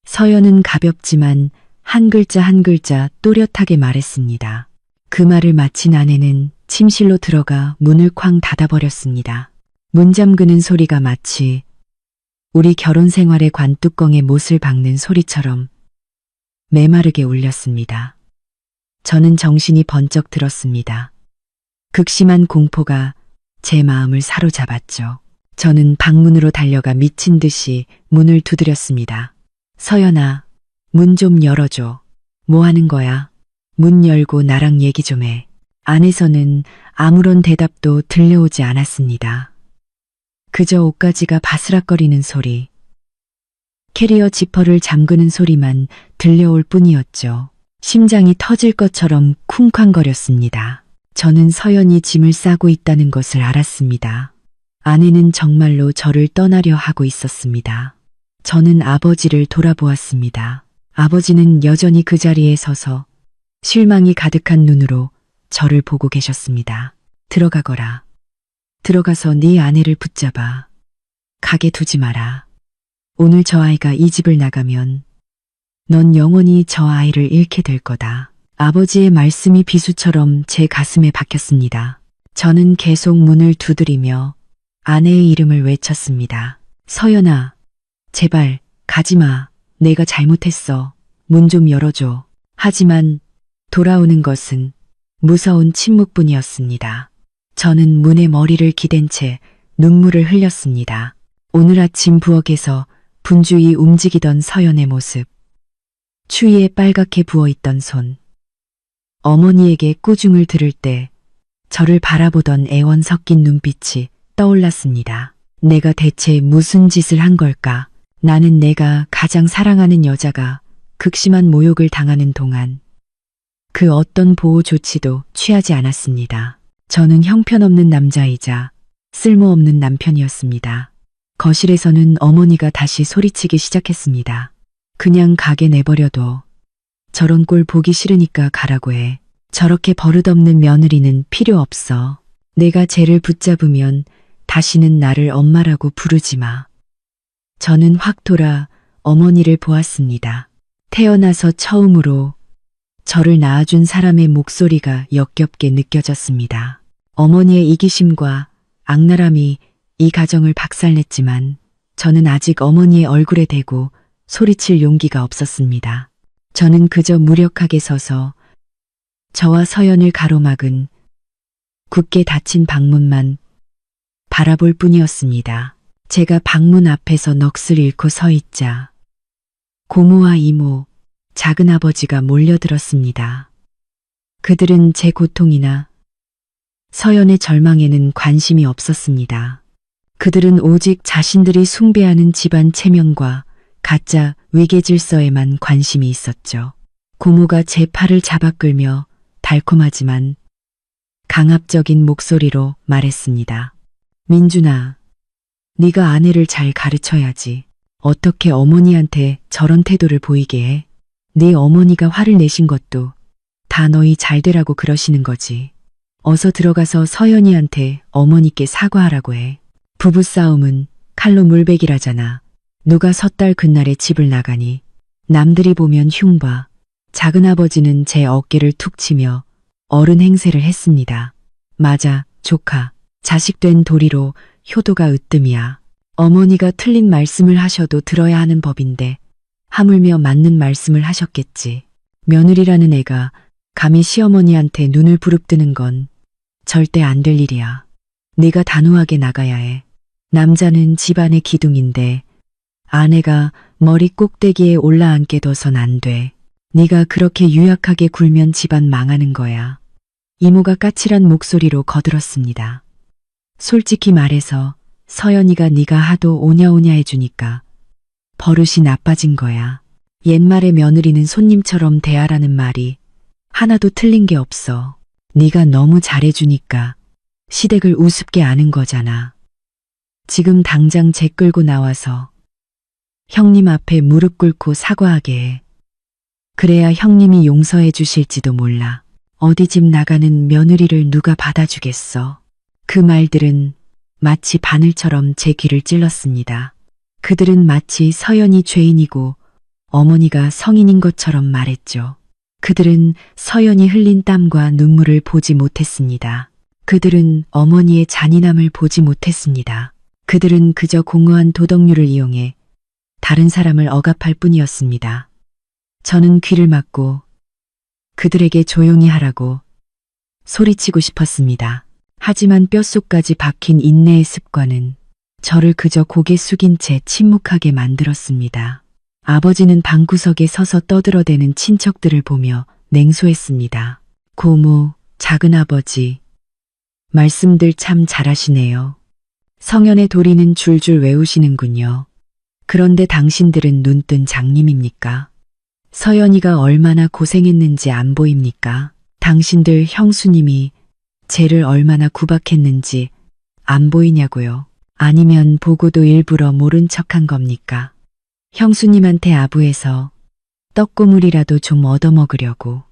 서연은 가볍지만 한 글자 한 글자 또렷하게 말했습니다. 그 말을 마친 아내는 침실로 들어가 문을 쾅 닫아버렸습니다. 문 잠그는 소리가 마치 우리 결혼 생활의 관뚜껑에 못을 박는 소리처럼 메마르게 울렸습니다. 저는 정신이 번쩍 들었습니다. 극심한 공포가 제 마음을 사로잡았죠. 저는 방문으로 달려가 미친 듯이 문을 두드렸습니다. 서연아, 문 좀 열어줘. 뭐 하는 거야? 문 열고 나랑 얘기 좀 해. 안에서는 아무런 대답도 들려오지 않았습니다. 그저 옷가지가 바스락거리는 소리, 캐리어 지퍼를 잠그는 소리만 들려올 뿐이었죠. 심장이 터질 것처럼 쿵쾅거렸습니다. 저는 서연이 짐을 싸고 있다는 것을 알았습니다. 아내는 정말로 저를 떠나려 하고 있었습니다. 저는 아버지를 돌아보았습니다. 아버지는 여전히 그 자리에 서서 실망이 가득한 눈으로 저를 보고 계셨습니다. 들어가거라. 들어가서 네 아내를 붙잡아. 가게 두지 마라. 오늘 저 아이가 이 집을 나가면 넌 영원히 저 아이를 잃게 될 거다. 아버지의 말씀이 비수처럼 제 가슴에 박혔습니다. 저는 계속 문을 두드리며 아내의 이름을 외쳤습니다. 서연아, 제발 가지마. 내가 잘못했어. 문 좀 열어줘. 하지만 돌아오는 것은 무서운 침묵뿐이었습니다. 저는 문에 머리를 기댄 채 눈물을 흘렸습니다. 오늘 아침 부엌에서 분주히 움직이던 서연의 모습, 추위에 빨갛게 부어있던 손, 어머니에게 꾸중을 들을 때 저를 바라보던 애원 섞인 눈빛이 떠올랐습니다. 내가 대체 무슨 짓을 한 걸까? 나는 내가 가장 사랑하는 여자가 극심한 모욕을 당하는 동안 그 어떤 보호 조치도 취하지 않았습니다. 저는 형편없는 남자이자 쓸모없는 남편이었습니다. 거실에서는 어머니가 다시 소리치기 시작했습니다. 그냥 가게 내버려둬. 저런 꼴 보기 싫으니까 가라고 해. 저렇게 버릇없는 며느리는 필요 없어. 내가 쟤를 붙잡으면 다시는 나를 엄마라고 부르지 마. 저는 확 돌아 어머니를 보았습니다. 태어나서 처음으로 저를 낳아준 사람의 목소리가 역겹게 느껴졌습니다. 어머니의 이기심과 악랄함이 이 가정을 박살냈지만 저는 아직 어머니의 얼굴에 대고 소리칠 용기가 없었습니다. 저는 그저 무력하게 서서 저와 서연을 가로막은 굳게 닫힌 방문만 바라볼 뿐이었습니다. 제가 방문 앞에서 넋을 잃고 서 있자 고모와 이모, 작은아버지가 몰려들었습니다. 그들은 제 고통이나 서연의 절망에는 관심이 없었습니다. 그들은 오직 자신들이 숭배하는 집안 체면과 가짜 위계 질서에만 관심이 있었죠. 고모가 제 팔을 잡아 끌며 달콤하지만 강압적인 목소리로 말했습니다. 민준아, 네가 아내를 잘 가르쳐야지. 어떻게 어머니한테 저런 태도를 보이게 해? 네 어머니가 화를 내신 것도 다 너희 잘 되라고 그러시는 거지. 어서 들어가서 서연이한테 어머니께 사과하라고 해. 부부싸움은 칼로 물베기라잖아. 누가 섣달 그날에 집을 나가니 남들이 보면 흉봐. 작은아버지는 제 어깨를 툭 치며 어른 행세를 했습니다. 맞아, 조카. 자식된 도리로 효도가 으뜸이야. 어머니가 틀린 말씀을 하셔도 들어야 하는 법인데 하물며 맞는 말씀을 하셨겠지. 며느리라는 애가 감히 시어머니한테 눈을 부릅뜨는 건 절대 안 될 일이야. 네가 단호하게 나가야 해. 남자는 집안의 기둥인데 아내가 머리 꼭대기에 올라앉게 둬선 안 돼. 네가 그렇게 유약하게 굴면 집안 망하는 거야. 이모가 까칠한 목소리로 거들었습니다. 솔직히 말해서 서연이가 네가 하도 오냐오냐 해주니까 버릇이 나빠진 거야. 옛말에 며느리는 손님처럼 대하라는 말이 하나도 틀린 게 없어. 네가 너무 잘해주니까 시댁을 우습게 아는 거잖아. 지금 당장 쟤 끌고 나와서 형님 앞에 무릎 꿇고 사과하게 해. 그래야 형님이 용서해 주실지도 몰라. 어디 집 나가는 며느리를 누가 받아주겠어. 그 말들은 마치 바늘처럼 제 귀를 찔렀습니다. 그들은 마치 서연이 죄인이고 어머니가 성인인 것처럼 말했죠. 그들은 서연이 흘린 땀과 눈물을 보지 못했습니다. 그들은 어머니의 잔인함을 보지 못했습니다. 그들은 그저 공허한 도덕률을 이용해 다른 사람을 억압할 뿐이었습니다. 저는 귀를 막고 그들에게 조용히 하라고 소리치고 싶었습니다. 하지만 뼛속까지 박힌 인내의 습관은 저를 그저 고개 숙인 채 침묵하게 만들었습니다. 아버지는 방구석에 서서 떠들어대는 친척들을 보며 냉소했습니다. 고모, 작은아버지, 말씀들 참 잘하시네요. 성현의 도리는 줄줄 외우시는군요. 그런데 당신들은 눈뜬 장님입니까? 서연이가 얼마나 고생했는지 안 보입니까? 당신들 형수님이 쟤를 얼마나 구박했는지 안 보이냐고요. 아니면 보고도 일부러 모른 척한 겁니까? 형수님한테 아부해서 떡고물이라도 좀 얻어먹으려고.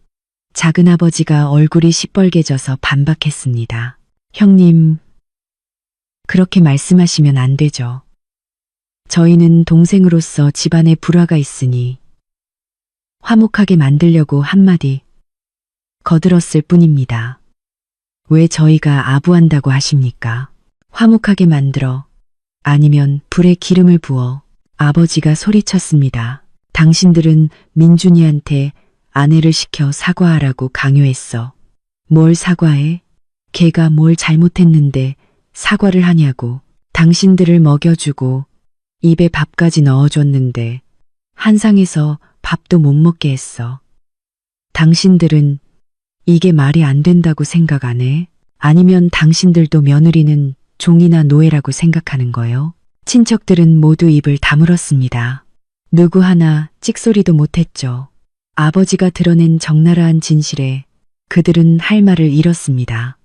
작은아버지가 얼굴이 시뻘개져서 반박했습니다. 형님, 그렇게 말씀하시면 안 되죠. 저희는 동생으로서 집안에 불화가 있으니 화목하게 만들려고 한마디 거들었을 뿐입니다. 왜 저희가 아부한다고 하십니까? 화목하게 만들어 아니면 불에 기름을 부어. 아버지가 소리쳤습니다. 당신들은 민준이한테 아내를 시켜 사과하라고 강요했어. 뭘 사과해? 걔가 뭘 잘못했는데 사과를 하냐고. 당신들을 먹여주고 입에 밥까지 넣어줬는데 한상에서 밥도 못 먹게 했어. 당신들은 이게 말이 안 된다고 생각 안 해? 아니면 당신들도 며느리는 종이나 노예라고 생각하는 거요? 친척들은 모두 입을 다물었습니다. 누구 하나 찍소리도 못했죠. 아버지가 드러낸 적나라한 진실에 그들은 할 말을 잃었습니다.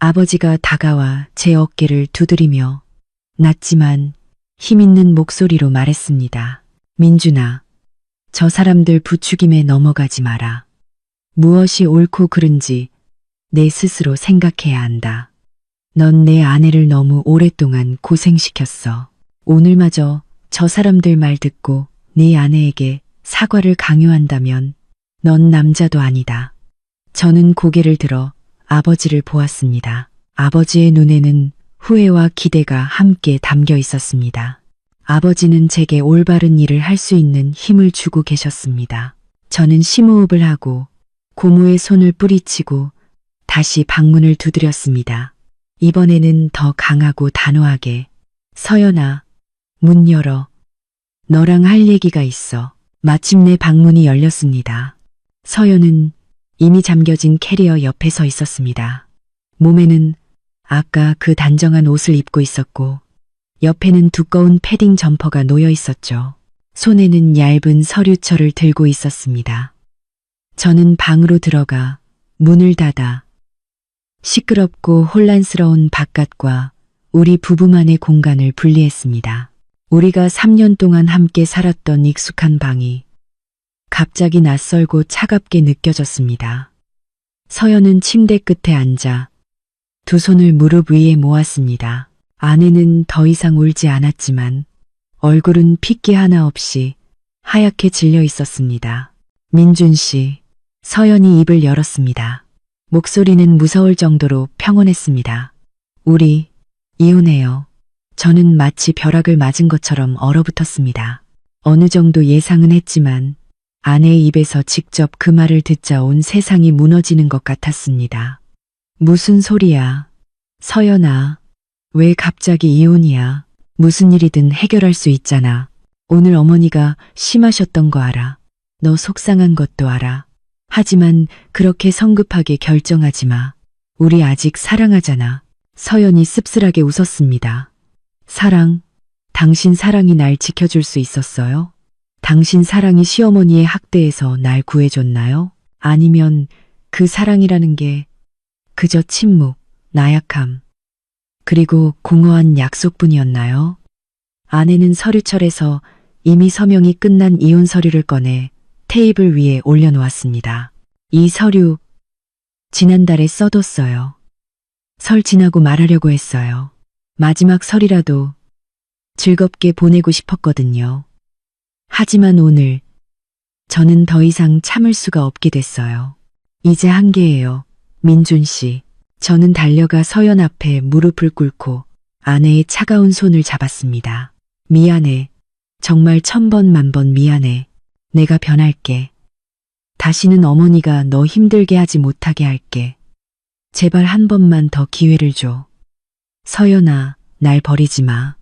아버지가 다가와 제 어깨를 두드리며 낮지만 힘있는 목소리로 말했습니다. 민준아, 저 사람들 부추김에 넘어가지 마라. 무엇이 옳고 그른지 내 스스로 생각해야 한다. 넌 내 아내를 너무 오랫동안 고생시켰어. 오늘마저 저 사람들 말 듣고 네 아내에게 사과를 강요한다면 넌 남자도 아니다. 저는 고개를 들어 아버지를 보았습니다. 아버지의 눈에는 후회와 기대가 함께 담겨 있었습니다. 아버지는 제게 올바른 일을 할 수 있는 힘을 주고 계셨습니다. 저는 심호흡을 하고 고무의 손을 뿌리치고 다시 방문을 두드렸습니다. 이번에는 더 강하고 단호하게 서연아, 문 열어. 너랑 할 얘기가 있어. 마침내 방문이 열렸습니다. 서연은 이미 잠겨진 캐리어 옆에 서 있었습니다. 몸에는 아까 그 단정한 옷을 입고 있었고 옆에는 두꺼운 패딩 점퍼가 놓여 있었죠. 손에는 얇은 서류철을 들고 있었습니다. 저는 방으로 들어가 문을 닫아 시끄럽고 혼란스러운 바깥과 우리 부부만의 공간을 분리했습니다. 우리가 3년 동안 함께 살았던 익숙한 방이 갑자기 낯설고 차갑게 느껴졌습니다. 서연은 침대 끝에 앉아 두 손을 무릎 위에 모았습니다. 아내는 더 이상 울지 않았지만 얼굴은 핏기 하나 없이 하얗게 질려 있었습니다. 민준 씨, 서연이 입을 열었습니다. 목소리는 무서울 정도로 평온했습니다. 우리 이혼해요. 저는 마치 벼락을 맞은 것처럼 얼어붙었습니다. 어느 정도 예상은 했지만 아내의 입에서 직접 그 말을 듣자 온 세상이 무너지는 것 같았습니다. 무슨 소리야? 서연아, 왜 갑자기 이혼이야? 무슨 일이든 해결할 수 있잖아. 오늘 어머니가 심하셨던 거 알아. 너 속상한 것도 알아. 하지만 그렇게 성급하게 결정하지 마. 우리 아직 사랑하잖아. 서연이 씁쓸하게 웃었습니다. 사랑? 당신 사랑이 날 지켜줄 수 있었어요? 당신 사랑이 시어머니의 학대에서 날 구해줬나요? 아니면 그 사랑이라는 게 그저 침묵, 나약함, 그리고 공허한 약속뿐이었나요? 아내는 서류철에서 이미 서명이 끝난 이혼 서류를 꺼내 테이블 위에 올려놓았습니다. 이 서류 지난달에 써뒀어요. 설 지나고 말하려고 했어요. 마지막 설이라도 즐겁게 보내고 싶었거든요. 하지만 오늘 저는 더 이상 참을 수가 없게 됐어요. 이제 한계예요. 민준 씨. 저는 달려가 서연 앞에 무릎을 꿇고 아내의 차가운 손을 잡았습니다. 미안해. 정말 1000번 만번 미안해. 내가 변할게. 다시는 어머니가 너 힘들게 하지 못하게 할게. 제발 한 번만 더 기회를 줘. 서연아, 날 버리지 마.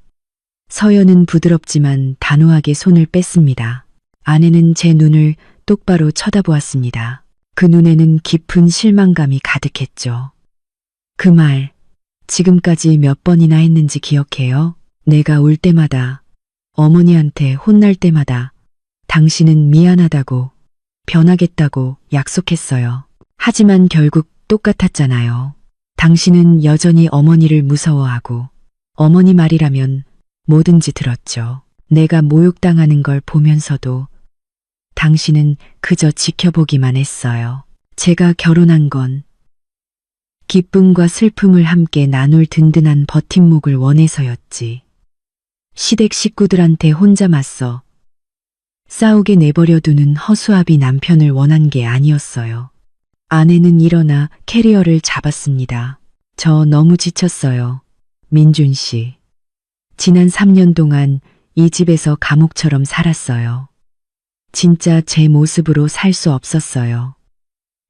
서연은 부드럽지만 단호하게 손을 뺐습니다. 아내는 제 눈을 똑바로 쳐다보았습니다. 그 눈에는 깊은 실망감이 가득했죠. 그 말, 지금까지 몇 번이나 했는지 기억해요? 내가 울 때마다, 어머니한테 혼날 때마다 당신은 미안하다고, 변하겠다고 약속했어요. 하지만 결국 똑같았잖아요. 당신은 여전히 어머니를 무서워하고 어머니 말이라면 뭐든지 들었죠. 내가 모욕당하는 걸 보면서도 당신은 그저 지켜보기만 했어요. 제가 결혼한 건 기쁨과 슬픔을 함께 나눌 든든한 버팀목을 원해서였지. 시댁 식구들한테 혼자 맞서 싸우게 내버려두는 허수아비 남편을 원한 게 아니었어요. 아내는 일어나 캐리어를 잡았습니다. 저 너무 지쳤어요. 민준 씨. 지난 3년 동안 이 집에서 감옥처럼 살았어요. 진짜 제 모습으로 살 수 없었어요.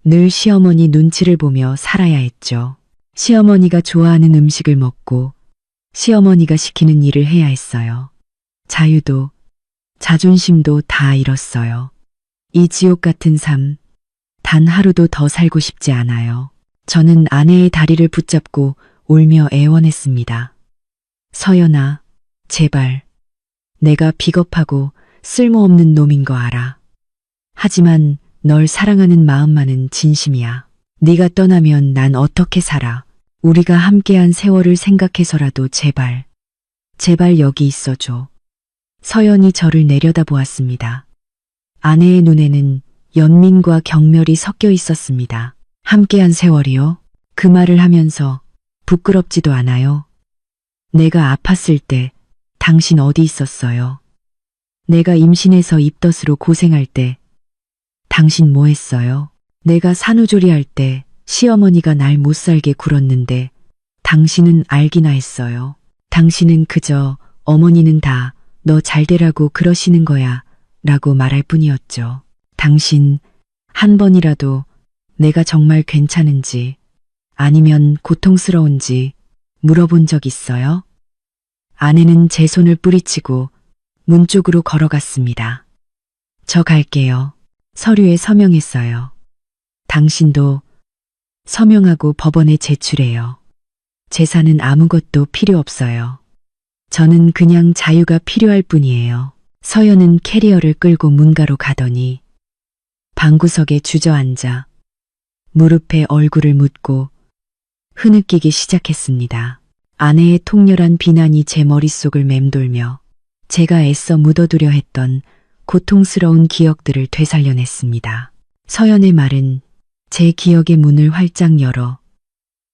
늘 시어머니 눈치를 보며 살아야 했죠. 시어머니가 좋아하는 음식을 먹고 시어머니가 시키는 일을 해야 했어요. 자유도, 자존심도 다 잃었어요. 이 지옥 같은 삶, 단 하루도 더 살고 싶지 않아요. 저는 아내의 다리를 붙잡고 울며 애원했습니다. 서연아, 제발. 내가 비겁하고 쓸모없는 놈인 거 알아. 하지만 널 사랑하는 마음만은 진심이야. 네가 떠나면 난 어떻게 살아. 우리가 함께한 세월을 생각해서라도 제발, 제발 여기 있어줘. 서연이 저를 내려다보았습니다. 아내의 눈에는 연민과 경멸이 섞여 있었습니다. 함께한 세월이요? 그 말을 하면서 부끄럽지도 않아요. 내가 아팠을 때 당신 어디 있었어요? 내가 임신해서 입덧으로 고생할 때 당신 뭐 했어요? 내가 산후조리할 때 시어머니가 날 못살게 굴었는데 당신은 알기나 했어요. 당신은 그저 어머니는 다 너 잘되라고 그러시는 거야 라고 말할 뿐이었죠. 당신 한 번이라도 내가 정말 괜찮은지 아니면 고통스러운지 물어본 적 있어요? 아내는 제 손을 뿌리치고 문 쪽으로 걸어갔습니다. 저 갈게요. 서류에 서명했어요. 당신도 서명하고 법원에 제출해요. 재산은 아무것도 필요 없어요. 저는 그냥 자유가 필요할 뿐이에요. 서연은 캐리어를 끌고 문가로 가더니 방구석에 주저앉아 무릎에 얼굴을 묻고 흐느끼기 시작했습니다. 아내의 통렬한 비난이 제 머릿속을 맴돌며 제가 애써 묻어두려 했던 고통스러운 기억들을 되살려냈습니다. 서연의 말은 제 기억의 문을 활짝 열어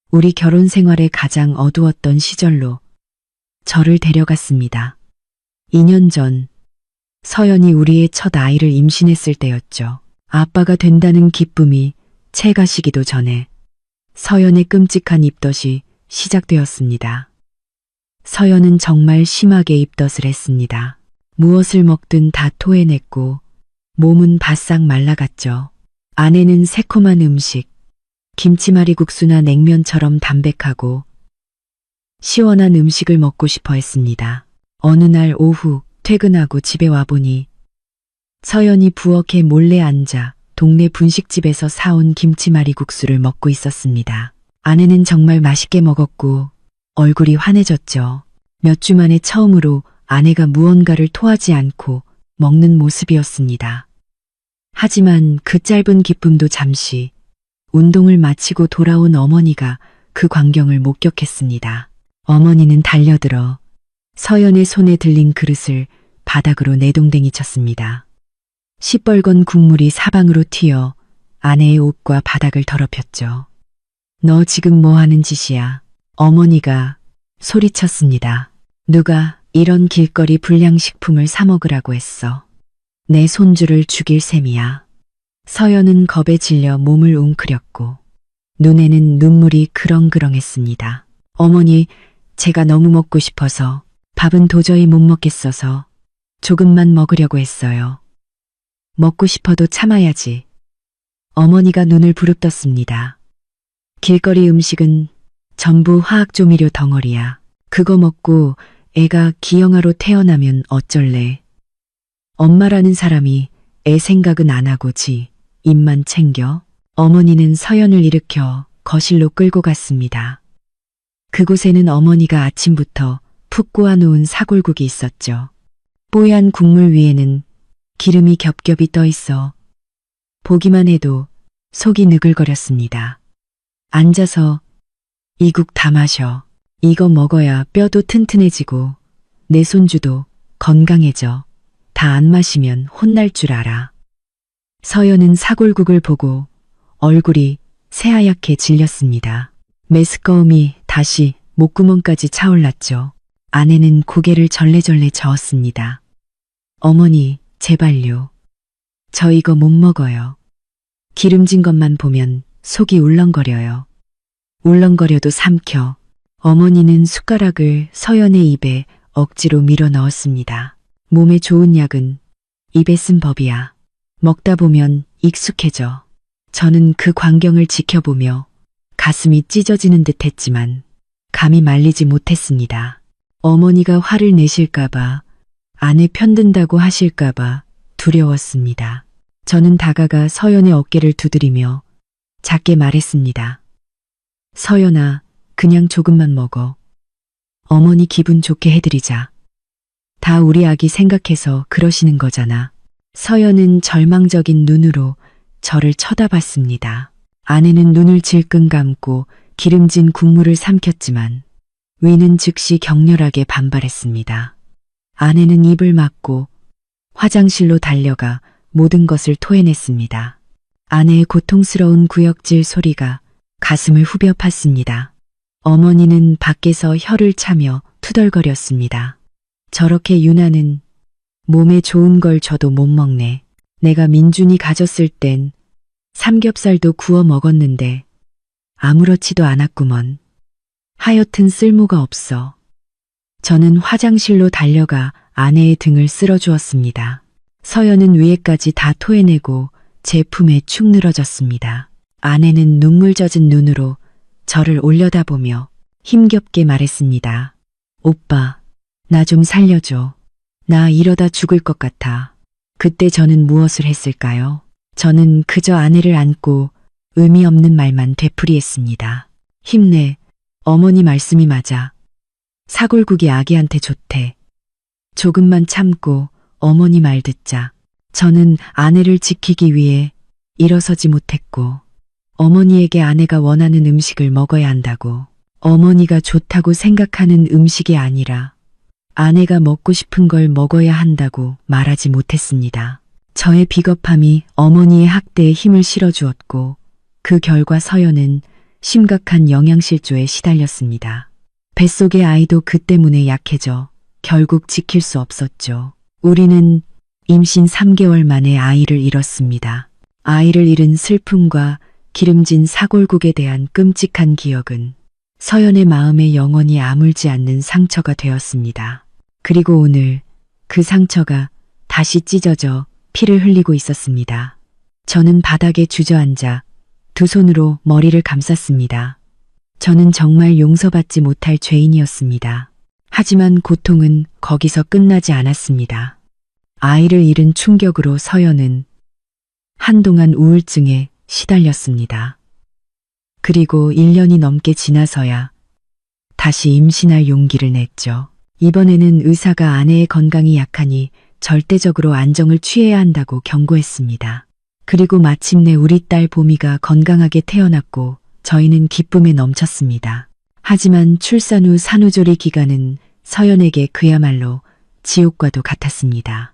우리 결혼 생활의 가장 어두웠던 시절로 저를 데려갔습니다. 2년 전 서연이 우리의 첫 아이를 임신했을 때였죠. 아빠가 된다는 기쁨이 채 가시기도 전에 서연의 끔찍한 입덧이 시작되었습니다. 서연은 정말 심하게 입덧을 했습니다. 무엇을 먹든 다 토해냈고 몸은 바싹 말라갔죠. 아내는 새콤한 음식, 김치말이국수나 냉면처럼 담백하고 시원한 음식을 먹고 싶어 했습니다. 어느 날 오후 퇴근하고 집에 와보니 서연이 부엌에 몰래 앉아 동네 분식집에서 사온 김치말이국수를 먹고 있었습니다. 아내는 정말 맛있게 먹었고 얼굴이 환해졌죠. 몇 주 만에 처음으로 아내가 무언가를 토하지 않고 먹는 모습이었습니다. 하지만 그 짧은 기쁨도 잠시 운동을 마치고 돌아온 어머니가 그 광경을 목격했습니다. 어머니는 달려들어 서연의 손에 들린 그릇을 바닥으로 내동댕이 쳤습니다. 시뻘건 국물이 사방으로 튀어 아내의 옷과 바닥을 더럽혔죠. 너 지금 뭐 하는 짓이야? 어머니가 소리쳤습니다. 누가 이런 길거리 불량식품을 사 먹으라고 했어. 내 손주를 죽일 셈이야. 서연은 겁에 질려 몸을 웅크렸고 눈에는 눈물이 그렁그렁했습니다. 어머니, 제가 너무 먹고 싶어서 밥은 도저히 못 먹겠어서 조금만 먹으려고 했어요. 먹고 싶어도 참아야지. 어머니가 눈을 부릅떴습니다. 길거리 음식은 전부 화학조미료 덩어리야. 그거 먹고 애가 기형아로 태어나면 어쩔래. 엄마라는 사람이 애 생각은 안 하고 지 입만 챙겨. 어머니는 서연을 일으켜 거실로 끌고 갔습니다. 그곳에는 어머니가 아침부터 푹 구워놓은 사골국이 있었죠. 뽀얀 국물 위에는 기름이 겹겹이 떠 있어 보기만 해도 속이 느글거렸습니다. 앉아서 이 국 다 마셔. 이거 먹어야 뼈도 튼튼해지고 내 손주도 건강해져. 다 안 마시면 혼날 줄 알아. 서연은 사골국을 보고 얼굴이 새하얗게 질렸습니다. 메스꺼움이 다시 목구멍까지 차올랐죠. 아내는 고개를 절레절레 저었습니다. 어머니, 제발요. 저 이거 못 먹어요. 기름진 것만 보면 속이 울렁거려요. 울렁거려도 삼켜. 어머니는 숟가락을 서연의 입에 억지로 밀어 넣었습니다. 몸에 좋은 약은 입에 쓴 법이야. 먹다 보면 익숙해져. 저는 그 광경을 지켜보며 가슴이 찢어지는 듯 했지만 감히 말리지 못했습니다. 어머니가 화를 내실까봐 아내 편든다고 하실까봐 두려웠습니다. 저는 다가가 서연의 어깨를 두드리며 작게 말했습니다. 서연아, 그냥 조금만 먹어. 어머니 기분 좋게 해드리자. 다 우리 아기 생각해서 그러시는 거잖아. 서연은 절망적인 눈으로 저를 쳐다봤습니다. 아내는 눈을 질끈 감고 기름진 국물을 삼켰지만 위는 즉시 격렬하게 반발했습니다. 아내는 입을 막고 화장실로 달려가 모든 것을 토해냈습니다. 아내의 고통스러운 구역질 소리가 가슴을 후벼 팠습니다. 어머니는 밖에서 혀를 차며 투덜거렸습니다. 저렇게 유나는 몸에 좋은 걸 줘도 못 먹네. 내가 민준이 가졌을 땐 삼겹살도 구워 먹었는데 아무렇지도 않았구먼. 하여튼 쓸모가 없어. 저는 화장실로 달려가 아내의 등을 쓸어주었습니다. 서연은 위에까지 다 토해내고 제 품에 축 늘어졌습니다. 아내는 눈물 젖은 눈으로 저를 올려다보며 힘겹게 말했습니다. 오빠, 나 좀 살려줘. 나 이러다 죽을 것 같아. 그때 저는 무엇을 했을까요? 저는 그저 아내를 안고 의미 없는 말만 되풀이했습니다. 힘내. 어머니 말씀이 맞아. 사골국이 아기한테 좋대. 조금만 참고 어머니 말 듣자. 저는 아내를 지키기 위해 일어서지 못했고 어머니에게 아내가 원하는 음식을 먹어야 한다고, 어머니가 좋다고 생각하는 음식이 아니라 아내가 먹고 싶은 걸 먹어야 한다고 말하지 못했습니다. 저의 비겁함이 어머니의 학대에 힘을 실어주었고 그 결과 서연은 심각한 영양실조에 시달렸습니다. 뱃속의 아이도 그 때문에 약해져 결국 지킬 수 없었죠. 우리는 임신 3개월 만에 아이를 잃었습니다. 아이를 잃은 슬픔과 기름진 사골국에 대한 끔찍한 기억은 서연의 마음에 영원히 아물지 않는 상처가 되었습니다. 그리고 오늘 그 상처가 다시 찢어져 피를 흘리고 있었습니다. 저는 바닥에 주저앉아 두 손으로 머리를 감쌌습니다. 저는 정말 용서받지 못할 죄인이었습니다. 하지만 고통은 거기서 끝나지 않았습니다. 아이를 잃은 충격으로 서연은 한동안 우울증에 시달렸습니다. 그리고 1년이 넘게 지나서야 다시 임신할 용기를 냈죠. 이번에는 의사가 아내의 건강이 약하니 절대적으로 안정을 취해야 한다고 경고했습니다. 그리고 마침내 우리 딸 보미가 건강하게 태어났고 저희는 기쁨에 넘쳤습니다. 하지만 출산 후 산후조리 기간은 서연에게 그야말로 지옥과도 같았습니다.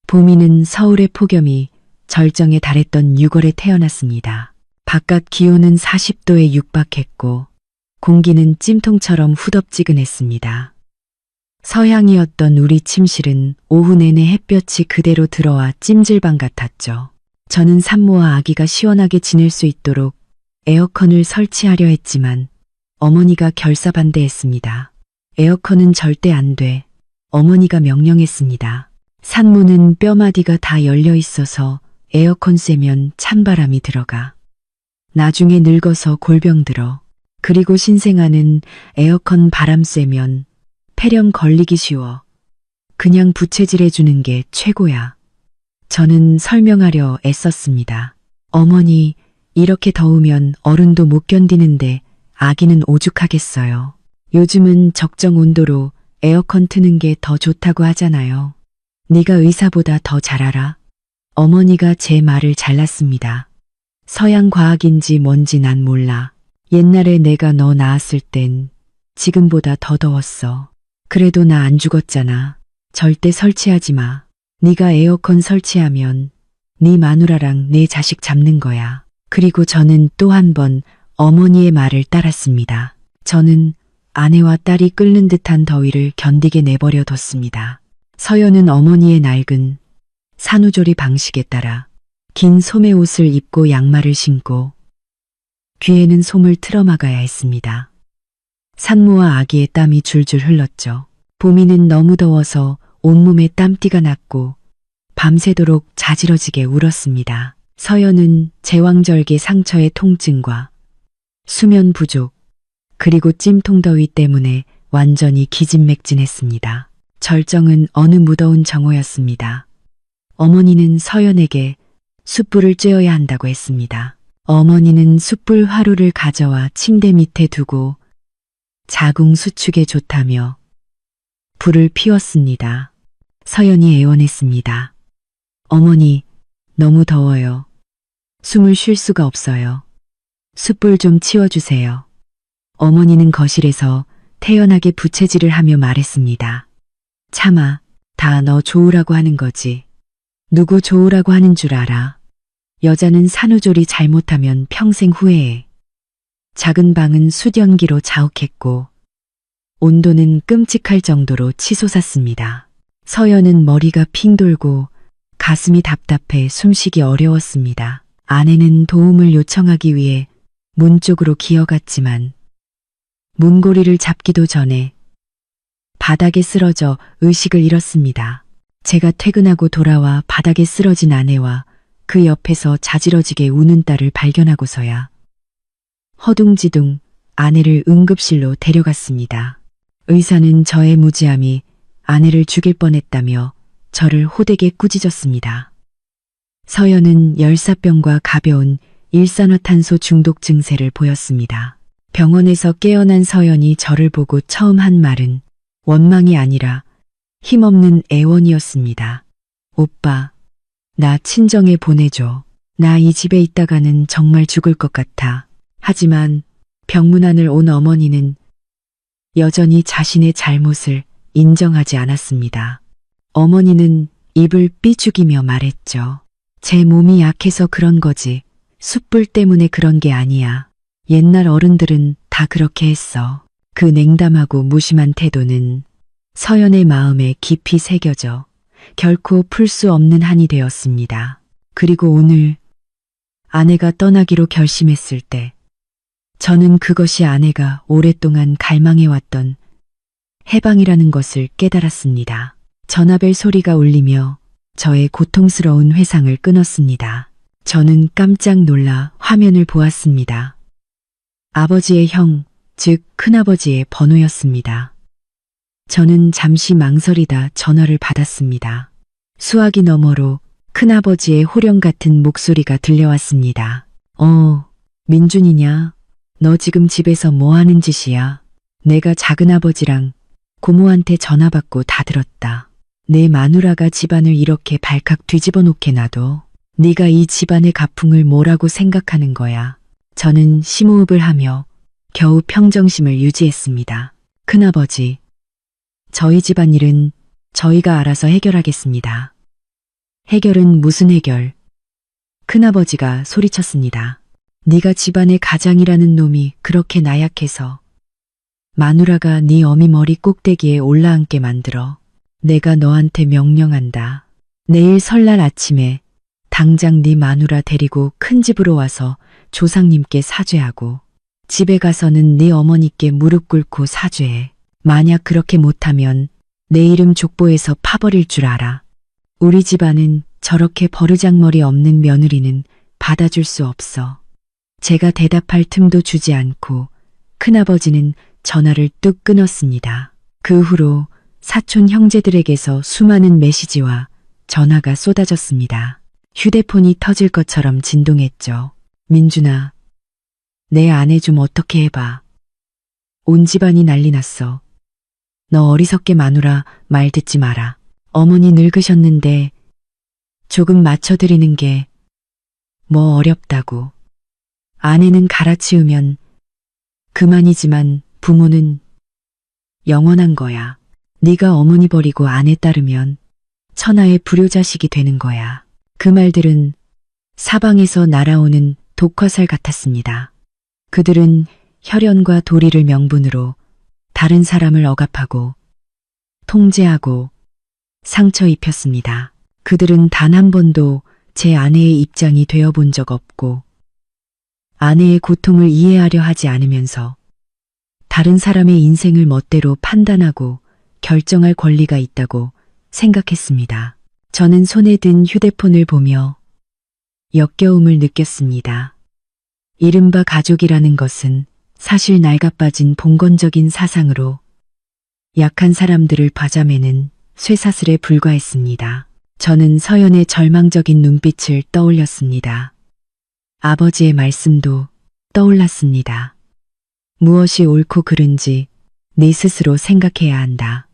보미는 서울의 폭염이 절정에 달했던 6월에 태어났습니다. 바깥 기온은 40도에 육박했고 공기는 찜통처럼 후덥지근했습니다. 서향이었던 우리 침실은 오후 내내 햇볕이 그대로 들어와 찜질방 같았죠. 저는 산모와 아기가 시원하게 지낼 수 있도록 에어컨을 설치하려 했지만 어머니가 결사반대했습니다. 에어컨은 절대 안 돼. 어머니가 명령했습니다. 산모는 뼈마디가 다 열려 있어서 에어컨 쐬면 찬바람이 들어가. 나중에 늙어서 골병 들어. 그리고 신생아는 에어컨 바람 쐬면 폐렴 걸리기 쉬워. 그냥 부채질해 주는 게 최고야. 저는 설명하려 애썼습니다. 어머니, 이렇게 더우면 어른도 못 견디는데 아기는 오죽하겠어요. 요즘은 적정 온도로 에어컨 트는 게 더 좋다고 하잖아요. 네가 의사보다 더 잘 알아. 어머니가 제 말을 잘랐습니다. 서양 과학인지 뭔지 난 몰라. 옛날에 내가 너 낳았을 땐 지금보다 더 더웠어. 그래도 나 안 죽었잖아. 절대 설치하지 마. 네가 에어컨 설치하면 네 마누라랑 내 자식 잡는 거야. 그리고 저는 또 한 번 어머니의 말을 따랐습니다. 저는 아내와 딸이 끓는 듯한 더위를 견디게 내버려 뒀습니다. 서연은 어머니의 낡은 산후조리 방식에 따라 긴 소매 옷을 입고 양말을 신고 귀에는 솜을 틀어막아야 했습니다. 산모와 아기의 땀이 줄줄 흘렀죠. 보미는 너무 더워서 온몸에 땀띠가 났고 밤새도록 자지러지게 울었습니다. 서연은 제왕절개 상처의 통증과 수면 부족, 그리고 찜통더위 때문에 완전히 기진맥진했습니다. 절정은 어느 무더운 정오였습니다. 어머니는 서연에게 숯불을 쬐어야 한다고 했습니다. 어머니는 숯불 화루를 가져와 침대 밑에 두고 자궁 수축에 좋다며 불을 피웠습니다. 서연이 애원했습니다. 어머니, 너무 더워요. 숨을 쉴 수가 없어요. 숯불 좀 치워주세요. 어머니는 거실에서 태연하게 부채질을 하며 말했습니다. 참아, 다 너 좋으라고 하는 거지. 누구 좋으라고 하는 줄 알아. 여자는 산후조리 잘못하면 평생 후회해. 작은 방은 숯연기로 자욱했고 온도는 끔찍할 정도로 치솟았습니다. 서연은 머리가 핑 돌고 가슴이 답답해 숨쉬기 어려웠습니다. 아내는 도움을 요청하기 위해 문 쪽으로 기어갔지만 문고리를 잡기도 전에 바닥에 쓰러져 의식을 잃었습니다. 제가 퇴근하고 돌아와 바닥에 쓰러진 아내와 그 옆에서 자지러지게 우는 딸을 발견하고서야 허둥지둥 아내를 응급실로 데려갔습니다. 의사는 저의 무지함이 아내를 죽일 뻔했다며 저를 호되게 꾸짖었습니다. 서연은 열사병과 가벼운 일산화탄소 중독 증세를 보였습니다. 병원에서 깨어난 서연이 저를 보고 처음 한 말은 원망이 아니라 힘없는 애원이었습니다. 오빠, 나 친정에 보내줘. 나 이 집에 있다가는 정말 죽을 것 같아. 하지만 병문안을 온 어머니는 여전히 자신의 잘못을 인정하지 않았습니다. 어머니는 입을 삐죽이며 말했죠. 제 몸이 약해서 그런 거지. 숯불 때문에 그런 게 아니야. 옛날 어른들은 다 그렇게 했어. 그 냉담하고 무심한 태도는 서연의 마음에 깊이 새겨져 결코 풀 수 없는 한이 되었습니다. 그리고 오늘 아내가 떠나기로 결심했을 때 저는 그것이 아내가 오랫동안 갈망해왔던 해방이라는 것을 깨달았습니다. 전화벨 소리가 울리며 저의 고통스러운 회상을 끊었습니다. 저는 깜짝 놀라 화면을 보았습니다. 아버지의 형, 즉 큰아버지의 번호였습니다. 저는 잠시 망설이다 전화를 받았습니다. 수화기 너머로 큰아버지의 호령 같은 목소리가 들려왔습니다. 민준이냐? 너 지금 집에서 뭐 하는 짓이야? 내가 작은아버지랑 고모한테 전화 받고 다 들었다. 내 마누라가 집안을 이렇게 발칵 뒤집어 놓게 놔둬. 네가 이 집안의 가풍을 뭐라고 생각하는 거야. 저는 심호흡을 하며 겨우 평정심을 유지했습니다. 큰아버지, 저희 집안일은 저희가 알아서 해결하겠습니다. 해결은 무슨 해결? 큰아버지가 소리쳤습니다. 네가 집안의 가장이라는 놈이 그렇게 나약해서 마누라가 네 어미 머리 꼭대기에 올라앉게 만들어. 내가 너한테 명령한다. 내일 설날 아침에 당장 네 마누라 데리고 큰 집으로 와서 조상님께 사죄하고 집에 가서는 네 어머니께 무릎 꿇고 사죄해. 만약 그렇게 못하면 내 이름 족보에서 파버릴 줄 알아. 우리 집안은 저렇게 버르장머리 없는 며느리는 받아줄 수 없어. 제가 대답할 틈도 주지 않고 큰아버지는 전화를 뚝 끊었습니다. 그 후로 사촌 형제들에게서 수많은 메시지와 전화가 쏟아졌습니다. 휴대폰이 터질 것처럼 진동했죠. 민준아, 내 아내 좀 어떻게 해봐. 온 집안이 난리 났어. 너 어리석게 마누라 말 듣지 마라. 어머니 늙으셨는데 조금 맞춰드리는 게 뭐 어렵다고. 아내는 갈아치우면 그만이지만 부모는 영원한 거야. 네가 어머니 버리고 아내 따르면 천하의 불효자식이 되는 거야. 그 말들은 사방에서 날아오는 독화살 같았습니다. 그들은 혈연과 도리를 명분으로 다른 사람을 억압하고 통제하고 상처 입혔습니다. 그들은 단 한 번도 제 아내의 입장이 되어 본 적 없고 아내의 고통을 이해하려 하지 않으면서 다른 사람의 인생을 멋대로 판단하고 결정할 권리가 있다고 생각했습니다. 저는 손에 든 휴대폰을 보며 역겨움을 느꼈습니다. 이른바 가족이라는 것은 사실 낡아빠진 봉건적인 사상으로 약한 사람들을 봐자매는 쇠사슬에 불과했습니다. 저는 서연의 절망적인 눈빛을 떠올렸습니다. 아버지의 말씀도 떠올랐습니다. 무엇이 옳고 그른지 네 스스로 생각해야 한다.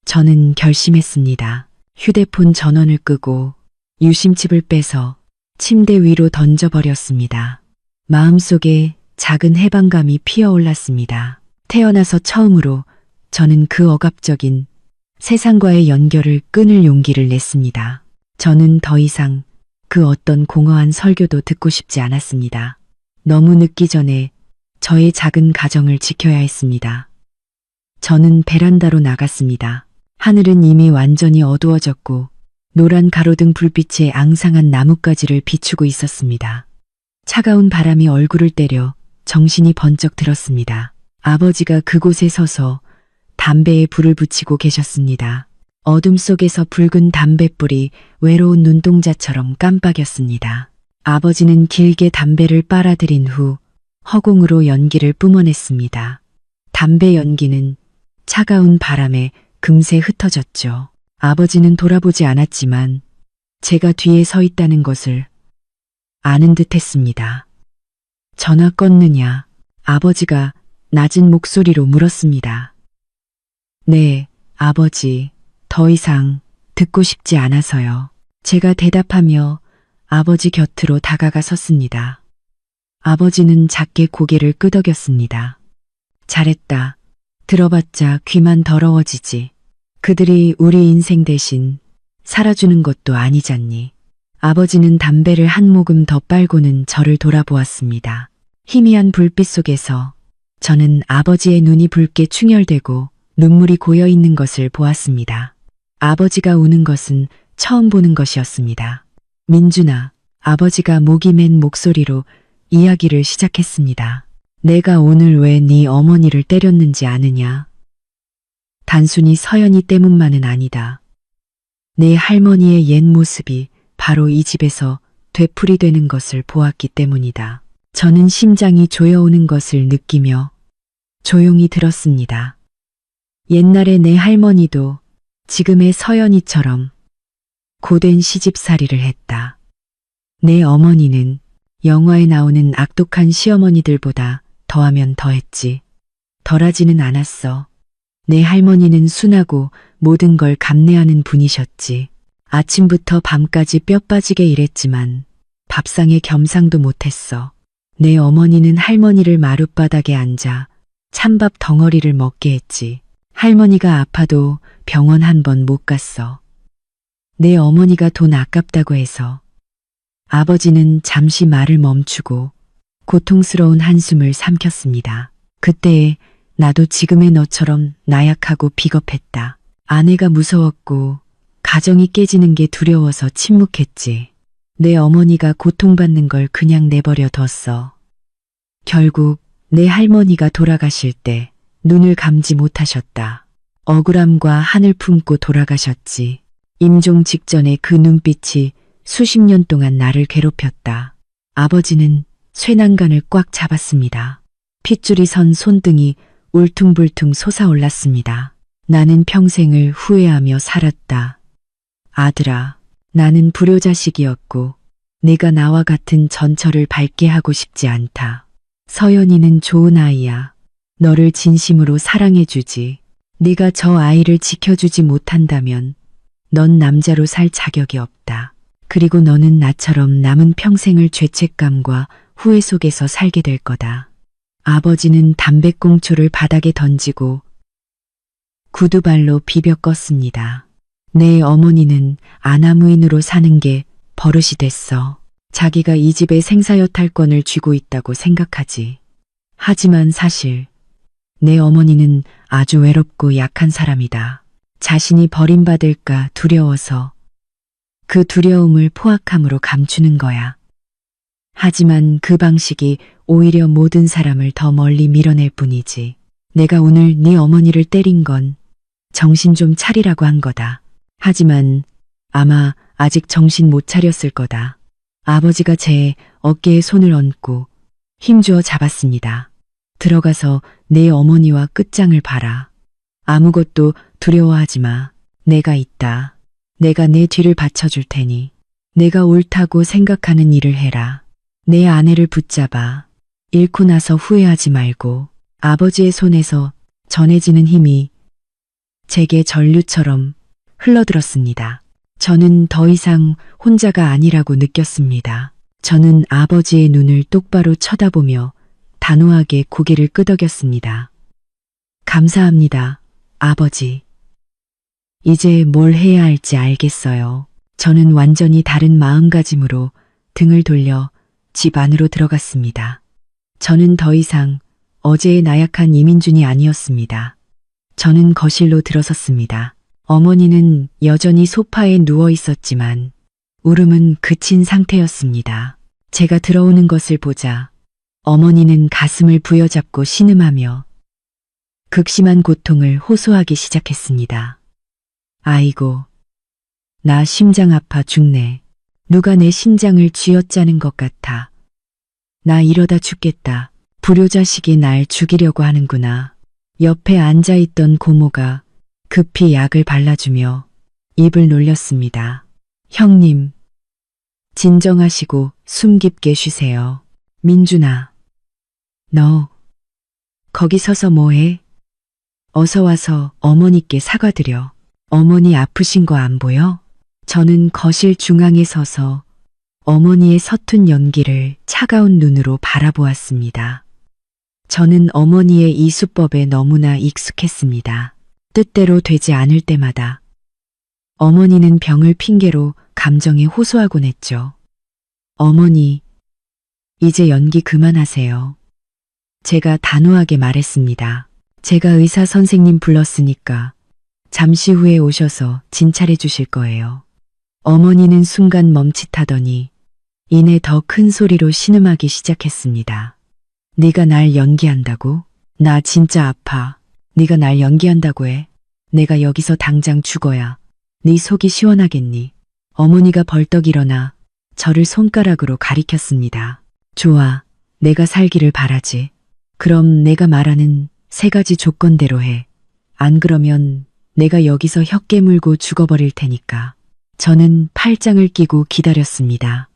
저는 결심했습니다. 휴대폰 전원을 끄고 유심칩을 빼서 침대 위로 던져버렸습니다. 마음속에 작은 해방감이 피어올랐습니다. 태어나서 처음으로 저는 그 억압적인 세상과의 연결을 끊을 용기를 냈습니다. 저는 더 이상 그 어떤 공허한 설교도 듣고 싶지 않았습니다. 너무 늦기 전에 저의 작은 가정을 지켜야 했습니다. 저는 베란다로 나갔습니다. 하늘은 이미 완전히 어두워졌고 노란 가로등 불빛에 앙상한 나뭇가지를 비추고 있었습니다. 차가운 바람이 얼굴을 때려 정신이 번쩍 들었습니다. 아버지가 그곳에 서서 담배에 불을 붙이고 계셨습니다. 어둠 속에서 붉은 담뱃불이 외로운 눈동자처럼 깜빡였습니다. 아버지는 길게 담배를 빨아들인 후 허공으로 연기를 뿜어냈습니다. 담배 연기는 차가운 바람에 금세 흩어졌죠. 아버지는 돌아보지 않았지만 제가 뒤에 서 있다는 것을 아는 듯 했습니다. 전화 껐느냐? 아버지가 낮은 목소리로 물었습니다. 네, 아버지. 더 이상 듣고 싶지 않아서요. 제가 대답하며 아버지 곁으로 다가가 섰습니다. 아버지는 작게 고개를 끄덕였습니다. 잘했다. 들어봤자 귀만 더러워지지. 그들이 우리 인생 대신 살아주는 것도 아니잖니. 아버지는 담배를 한 모금 더 빨고는 저를 돌아보았습니다. 희미한 불빛 속에서 저는 아버지의 눈이 붉게 충혈되고 눈물이 고여 있는 것을 보았습니다. 아버지가 우는 것은 처음 보는 것이었습니다. 민준아, 아버지가 목이 맨 목소리로 이야기를 시작했습니다. 내가 오늘 왜 네 어머니를 때렸는지 아느냐? 단순히 서연이 때문만은 아니다. 내 할머니의 옛 모습이 바로 이 집에서 되풀이되는 것을 보았기 때문이다. 저는 심장이 조여오는 것을 느끼며 조용히 들었습니다. 옛날에 내 할머니도 지금의 서연이처럼 고된 시집살이를 했다. 내 어머니는 영화에 나오는 악독한 시어머니들보다 더하면 더했지. 덜하지는 않았어. 내 할머니는 순하고 모든 걸 감내하는 분이셨지. 아침부터 밤까지 뼈 빠지게 일했지만 밥상에 겸상도 못했어. 내 어머니는 할머니를 마룻바닥에 앉아 찬밥 덩어리를 먹게 했지. 할머니가 아파도 병원 한 번 못 갔어. 내 어머니가 돈 아깝다고 해서. 아버지는 잠시 말을 멈추고 고통스러운 한숨을 삼켰습니다. 그때에 나도 지금의 너처럼 나약하고 비겁했다. 아내가 무서웠고 가정이 깨지는 게 두려워서 침묵했지. 내 어머니가 고통받는 걸 그냥 내버려 뒀어. 결국 내 할머니가 돌아가실 때 눈을 감지 못하셨다. 억울함과 한을 품고 돌아가셨지. 임종 직전에 그 눈빛이 수십 년 동안 나를 괴롭혔다. 아버지는 쇠난간을 꽉 잡았습니다. 핏줄이 선 손등이 울퉁불퉁 솟아올랐습니다. 나는 평생을 후회하며 살았다. 아들아, 나는 불효자식이었고 내가 나와 같은 전철을 밟게 하고 싶지 않다. 서연이는 좋은 아이야. 너를 진심으로 사랑해주지. 네가 저 아이를 지켜주지 못한다면 넌 남자로 살 자격이 없다. 그리고 너는 나처럼 남은 평생을 죄책감과 후회 속에서 살게 될 거다. 아버지는 담배꽁초를 바닥에 던지고 구두발로 비벼 껐습니다. 내 어머니는 아나무인으로 사는 게 버릇이 됐어. 자기가 이 집의 생사여탈권을 쥐고 있다고 생각하지. 하지만 사실 내 어머니는 아주 외롭고 약한 사람이다. 자신이 버림받을까 두려워서 그 두려움을 포악함으로 감추는 거야. 하지만 그 방식이 오히려 모든 사람을 더 멀리 밀어낼 뿐이지. 내가 오늘 네 어머니를 때린 건 정신 좀 차리라고 한 거다. 하지만 아마 아직 정신 못 차렸을 거다. 아버지가 제 어깨에 손을 얹고 힘주어 잡았습니다. 들어가서 내 어머니와 끝장을 봐라. 아무것도 두려워하지 마. 내가 있다. 내가 내 뒤를 받쳐줄 테니. 내가 옳다고 생각하는 일을 해라. 내 아내를 붙잡아. 잃고 나서 후회하지 말고. 아버지의 손에서 전해지는 힘이 제게 전류처럼 흘러들었습니다. 저는 더 이상 혼자가 아니라고 느꼈습니다. 저는 아버지의 눈을 똑바로 쳐다보며 단호하게 고개를 끄덕였습니다. 감사합니다, 아버지. 이제 뭘 해야 할지 알겠어요. 저는 완전히 다른 마음가짐으로 등을 돌려 집 안으로 들어갔습니다. 저는 더 이상 어제의 나약한 이민준이 아니었습니다. 저는 거실로 들어섰습니다. 어머니는 여전히 소파에 누워 있었지만 울음은 그친 상태였습니다. 제가 들어오는 것을 보자 어머니는 가슴을 부여잡고 신음하며 극심한 고통을 호소하기 시작했습니다. 아이고, 나 심장 아파 죽네. 누가 내 심장을 쥐어짜는 것 같아. 나 이러다 죽겠다. 불효자식이 날 죽이려고 하는구나. 옆에 앉아있던 고모가 급히 약을 발라주며 입을 놀렸습니다. 형님, 진정하시고 숨 깊게 쉬세요. 민준아, 너 거기 서서 뭐해? 어서 와서 어머니께 사과드려. 어머니 아프신 거 안 보여? 저는 거실 중앙에 서서 어머니의 서툰 연기를 차가운 눈으로 바라보았습니다. 저는 어머니의 이 수법에 너무나 익숙했습니다. 뜻대로 되지 않을 때마다 어머니는 병을 핑계로 감정에 호소하곤 했죠. 어머니, 이제 연기 그만하세요. 제가 단호하게 말했습니다. 제가 의사 선생님 불렀으니까 잠시 후에 오셔서 진찰해 주실 거예요. 어머니는 순간 멈칫하더니 이내 더 큰 소리로 신음하기 시작했습니다. 네가 날 연기한다고? 나 진짜 아파. 네가 날 연기한다고 해. 내가 여기서 당장 죽어야 네 속이 시원하겠니? 어머니가 벌떡 일어나 저를 손가락으로 가리켰습니다. 좋아, 내가 살기를 바라지. 그럼 내가 말하는 3가지 조건대로 해. 안 그러면 내가 여기서 혀 깨물고 죽어버릴 테니까. 저는 팔짱을 끼고 기다렸습니다.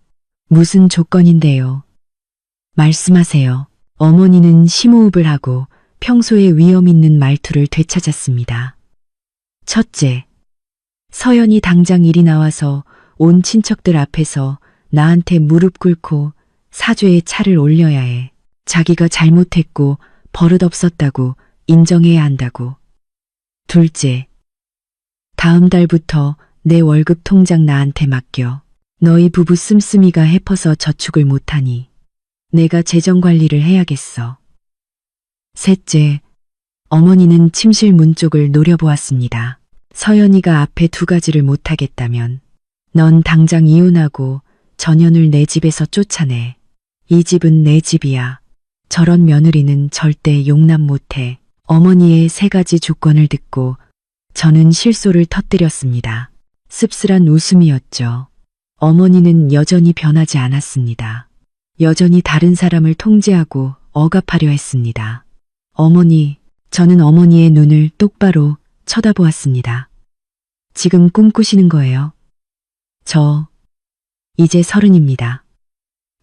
무슨 조건인데요? 말씀하세요. 어머니는 심호흡을 하고 평소에 위험 있는 말투를 되찾았습니다. 첫째, 서연이 당장 이리 나와서 온 친척들 앞에서 나한테 무릎 꿇고 사죄의 차를 올려야 해. 자기가 잘못했고 버릇없었다고 인정해야 한다고. 둘째, 다음 달부터 내 월급 통장 나한테 맡겨. 너희 부부 씀씀이가 해퍼서 저축을 못하니 내가 재정 관리를 해야겠어. 셋째, 어머니는 침실 문 쪽을 노려보았습니다. 서연이가 앞에 2가지를 못하겠다면 넌 당장 이혼하고 전현을 내 집에서 쫓아내. 이 집은 내 집이야. 저런 며느리는 절대 용납 못해. 어머니의 3가지 조건을 듣고 저는 실소를 터뜨렸습니다. 씁쓸한 웃음이었죠. 어머니는 여전히 변하지 않았습니다. 여전히 다른 사람을 통제하고 억압하려 했습니다. 어머니, 저는 어머니의 눈을 똑바로 쳐다보았습니다. 지금 꿈꾸시는 거예요? 저 이제 30입니다.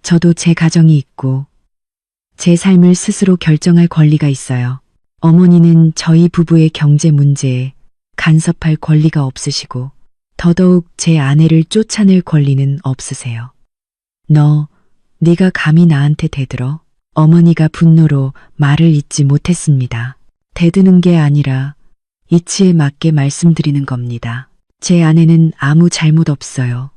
저도 제 가정이 있고 제 삶을 스스로 결정할 권리가 있어요. 어머니는 저희 부부의 경제 문제에 간섭할 권리가 없으시고 더더욱 제 아내를 쫓아낼 권리는 없으세요. 네가 감히 나한테 대들어? 어머니가 분노로 말을 잇지 못했습니다. 대드는 게 아니라 이치에 맞게 말씀드리는 겁니다. 제 아내는 아무 잘못 없어요.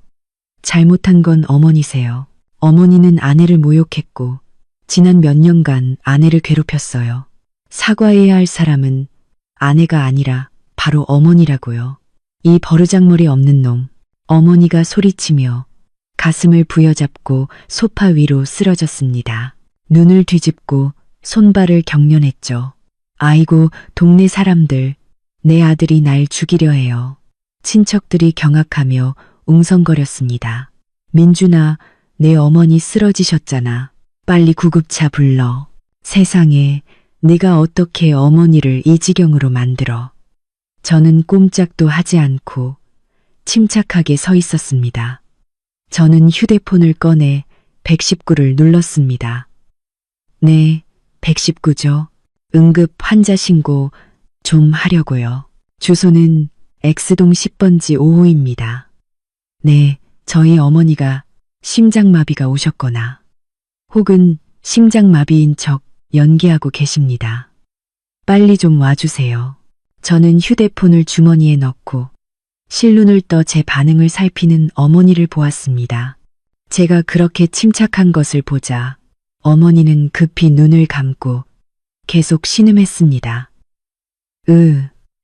잘못한 건 어머니세요. 어머니는 아내를 모욕했고 지난 몇 년간 아내를 괴롭혔어요. 사과해야 할 사람은 아내가 아니라 바로 어머니라고요. 이 버르장머리 없는 놈. 어머니가 소리치며 가슴을 부여잡고 소파 위로 쓰러졌습니다. 눈을 뒤집고 손발을 경련했죠. 아이고, 동네 사람들, 내 아들이 날 죽이려 해요. 친척들이 경악하며 웅성거렸습니다. 민준아, 내 어머니 쓰러지셨잖아. 빨리 구급차 불러. 세상에, 네가 어떻게 어머니를 이 지경으로 만들어. 저는 꼼짝도 하지 않고 침착하게 서 있었습니다. 저는 휴대폰을 꺼내 119를 눌렀습니다. 네, 119죠. 응급 환자 신고 좀 하려고요. 주소는 X동 10번지 5호입니다. 네, 저희 어머니가 심장마비가 오셨거나 혹은 심장마비인 척 연기하고 계십니다. 빨리 좀 와주세요. 저는 휴대폰을 주머니에 넣고 실눈을 떠 제 반응을 살피는 어머니를 보았습니다. 제가 그렇게 침착한 것을 보자 어머니는 급히 눈을 감고 계속 신음했습니다.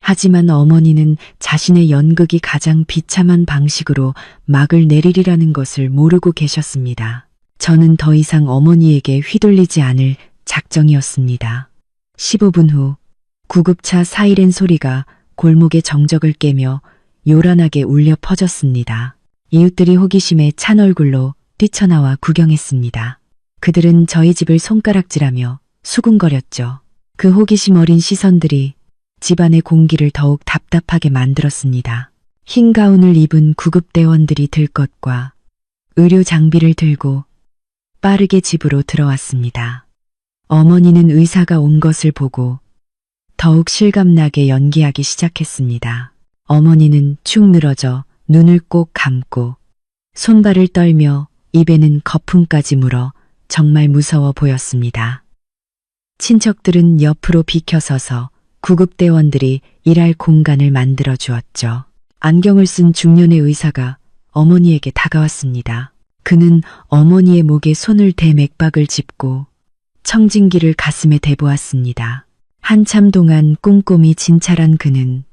하지만 어머니는 자신의 연극이 가장 비참한 방식으로 막을 내리리라는 것을 모르고 계셨습니다. 저는 더 이상 어머니에게 휘둘리지 않을 작정이었습니다. 15분 후 구급차 사이렌 소리가 골목의 정적을 깨며 요란하게 울려 퍼졌습니다. 이웃들이 호기심에 찬 얼굴로 뛰쳐나와 구경했습니다. 그들은 저희 집을 손가락질하며 수군거렸죠. 그 호기심 어린 시선들이 집안의 공기를 더욱 답답하게 만들었습니다. 흰 가운을 입은 구급대원들이 들것과 의료 장비를 들고 빠르게 집으로 들어왔습니다. 어머니는 의사가 온 것을 보고 더욱 실감나게 연기하기 시작했습니다. 어머니는 축 늘어져 눈을 꼭 감고 손발을 떨며 입에는 거품까지 물어 정말 무서워 보였습니다. 친척들은 옆으로 비켜서서 구급대원들이 일할 공간을 만들어 주었죠. 안경을 쓴 중년의 의사가 어머니에게 다가왔습니다. 그는 어머니의 목에 손을 대 맥박을 짚고 청진기를 가슴에 대보았습니다. 한참 동안 꼼꼼히 진찰한 그는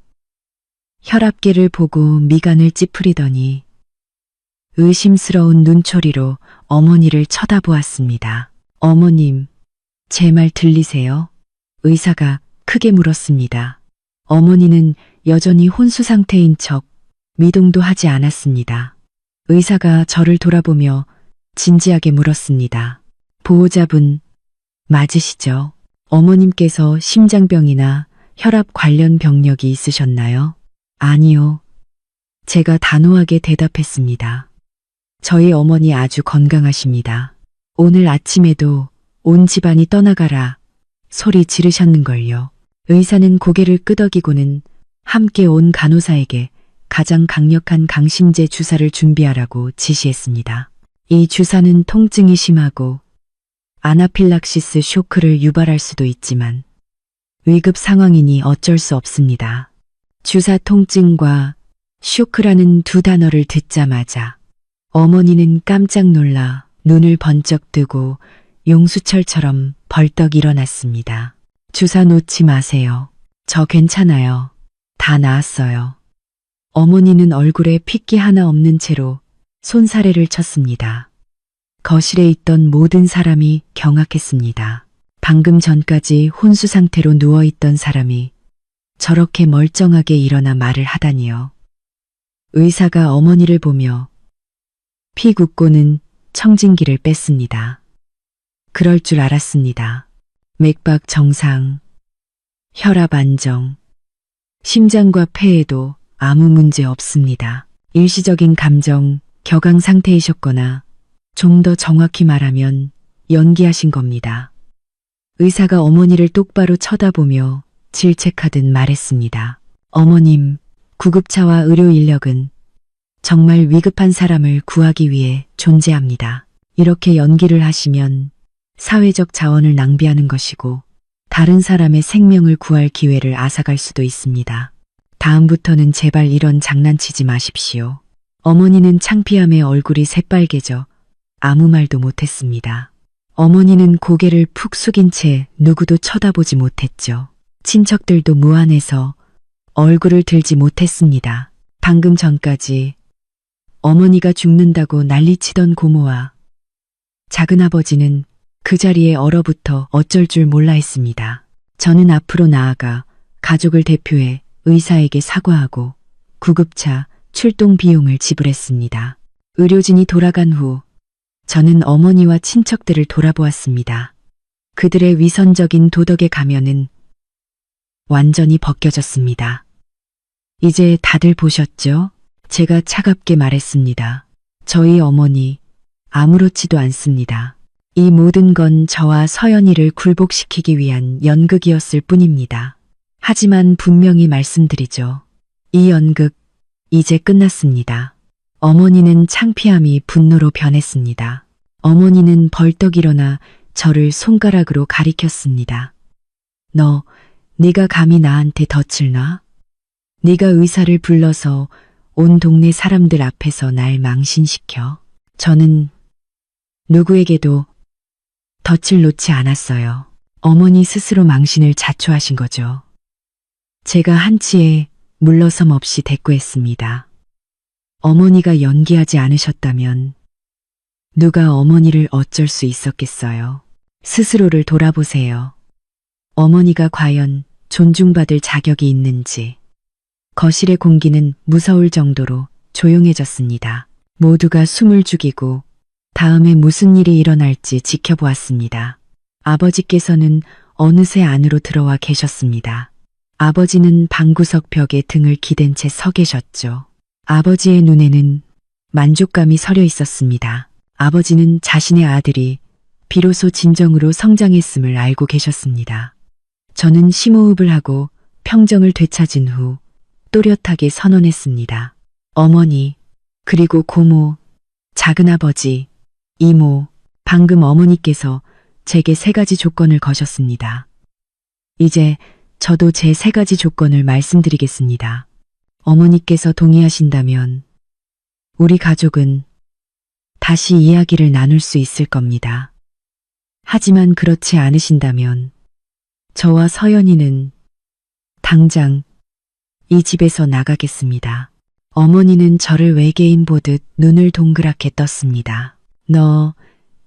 혈압계를 보고 미간을 찌푸리더니 의심스러운 눈초리로 어머니를 쳐다보았습니다. 어머님, 제 말 들리세요? 의사가 크게 물었습니다. 어머니는 여전히 혼수 상태인 척 미동도 하지 않았습니다. 의사가 저를 돌아보며 진지하게 물었습니다. 보호자분, 맞으시죠? 어머님께서 심장병이나 혈압 관련 병력이 있으셨나요? 아니요. 제가 단호하게 대답했습니다. 저희 어머니 아주 건강하십니다. 오늘 아침에도 온 집안이 떠나가라 소리 지르셨는걸요. 의사는 고개를 끄덕이고는 함께 온 간호사에게 가장 강력한 강심제 주사를 준비하라고 지시했습니다. 이 주사는 통증이 심하고 아나필락시스 쇼크를 유발할 수도 있지만 위급 상황이니 어쩔 수 없습니다. 주사 통증과 쇼크라는 두 단어를 듣자마자 어머니는 깜짝 놀라 눈을 번쩍 뜨고 용수철처럼 벌떡 일어났습니다. 주사 놓지 마세요. 저 괜찮아요. 다 나았어요. 어머니는 얼굴에 핏기 하나 없는 채로 손사래를 쳤습니다. 거실에 있던 모든 사람이 경악했습니다. 방금 전까지 혼수 상태로 누워있던 사람이 저렇게 멀쩡하게 일어나 말을 하다니요. 의사가 어머니를 보며 피 굳고는 청진기를 뺐습니다. 그럴 줄 알았습니다. 맥박 정상, 혈압 안정, 심장과 폐에도 아무 문제 없습니다. 일시적인 감정, 격앙 상태이셨거나 좀 더 정확히 말하면 연기하신 겁니다. 의사가 어머니를 똑바로 쳐다보며 질책하듯 말했습니다. 어머님, 구급차와 의료 인력은 정말 위급한 사람을 구하기 위해 존재합니다. 이렇게 연기를 하시면 사회적 자원을 낭비하는 것이고 다른 사람의 생명을 구할 기회를 앗아갈 수도 있습니다. 다음부터는 제발 이런 장난치지 마십시오. 어머니는 창피함에 얼굴이 새빨개져 아무 말도 못했습니다. 어머니는 고개를 푹 숙인 채 누구도 쳐다보지 못했죠. 친척들도 무안해서 얼굴을 들지 못했습니다. 방금 전까지 어머니가 죽는다고 난리치던 고모와 작은아버지는 그 자리에 얼어붙어 어쩔 줄 몰라 했습니다. 저는 앞으로 나아가 가족을 대표해 의사에게 사과하고 구급차 출동 비용을 지불했습니다. 의료진이 돌아간 후 저는 어머니와 친척들을 돌아보았습니다. 그들의 위선적인 도덕의 가면은 완전히 벗겨졌습니다. 이제 다들 보셨죠? 제가 차갑게 말했습니다. 저희 어머니 아무렇지도 않습니다. 이 모든 건 저와 서연이를 굴복시키기 위한 연극이었을 뿐입니다. 하지만 분명히 말씀드리죠. 이 연극 이제 끝났습니다. 어머니는 창피함이 분노로 변했습니다. 어머니는 벌떡 일어나 저를 손가락으로 가리켰습니다. 네가 감히 나한테 덫을 놔? 네가 의사를 불러서 온 동네 사람들 앞에서 날 망신시켜. 저는 누구에게도 덫을 놓지 않았어요. 어머니 스스로 망신을 자초하신 거죠. 제가 한치의 물러섬 없이 대꾸했습니다. 어머니가 연기하지 않으셨다면 누가 어머니를 어쩔 수 있었겠어요. 스스로를 돌아보세요. 어머니가 과연 존중받을 자격이 있는지. 거실의 공기는 무서울 정도로 조용해졌습니다. 모두가 숨을 죽이고 다음에 무슨 일이 일어날지 지켜보았습니다. 아버지께서는 어느새 안으로 들어와 계셨습니다. 아버지는 방구석 벽에 등을 기댄 채 서 계셨죠. 아버지의 눈에는 만족감이 서려 있었습니다. 아버지는 자신의 아들이 비로소 진정으로 성장했음을 알고 계셨습니다. 저는 심호흡을 하고 평정을 되찾은 후 또렷하게 선언했습니다. 어머니, 그리고 고모, 작은아버지, 이모, 방금 어머니께서 제게 3가지 조건을 거셨습니다. 이제 저도 제 3가지 조건을 말씀드리겠습니다. 어머니께서 동의하신다면 우리 가족은 다시 이야기를 나눌 수 있을 겁니다. 하지만 그렇지 않으신다면 저와 서연이는 당장 이 집에서 나가겠습니다. 어머니는 저를 외계인 보듯 눈을 동그랗게 떴습니다.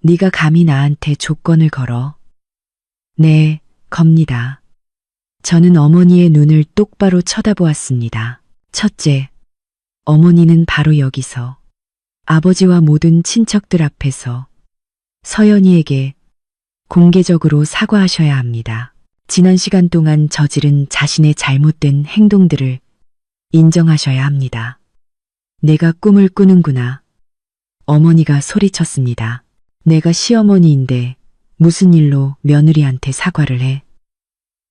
네가 감히 나한테 조건을 걸어? 네, 겁니다. 저는 어머니의 눈을 똑바로 쳐다보았습니다. 첫째, 어머니는 바로 여기서 아버지와 모든 친척들 앞에서 서연이에게 공개적으로 사과하셔야 합니다. 지난 시간 동안 저지른 자신의 잘못된 행동들을 인정하셔야 합니다. 내가 꿈을 꾸는구나. 어머니가 소리쳤습니다. 내가 시어머니인데 무슨 일로 며느리한테 사과를 해?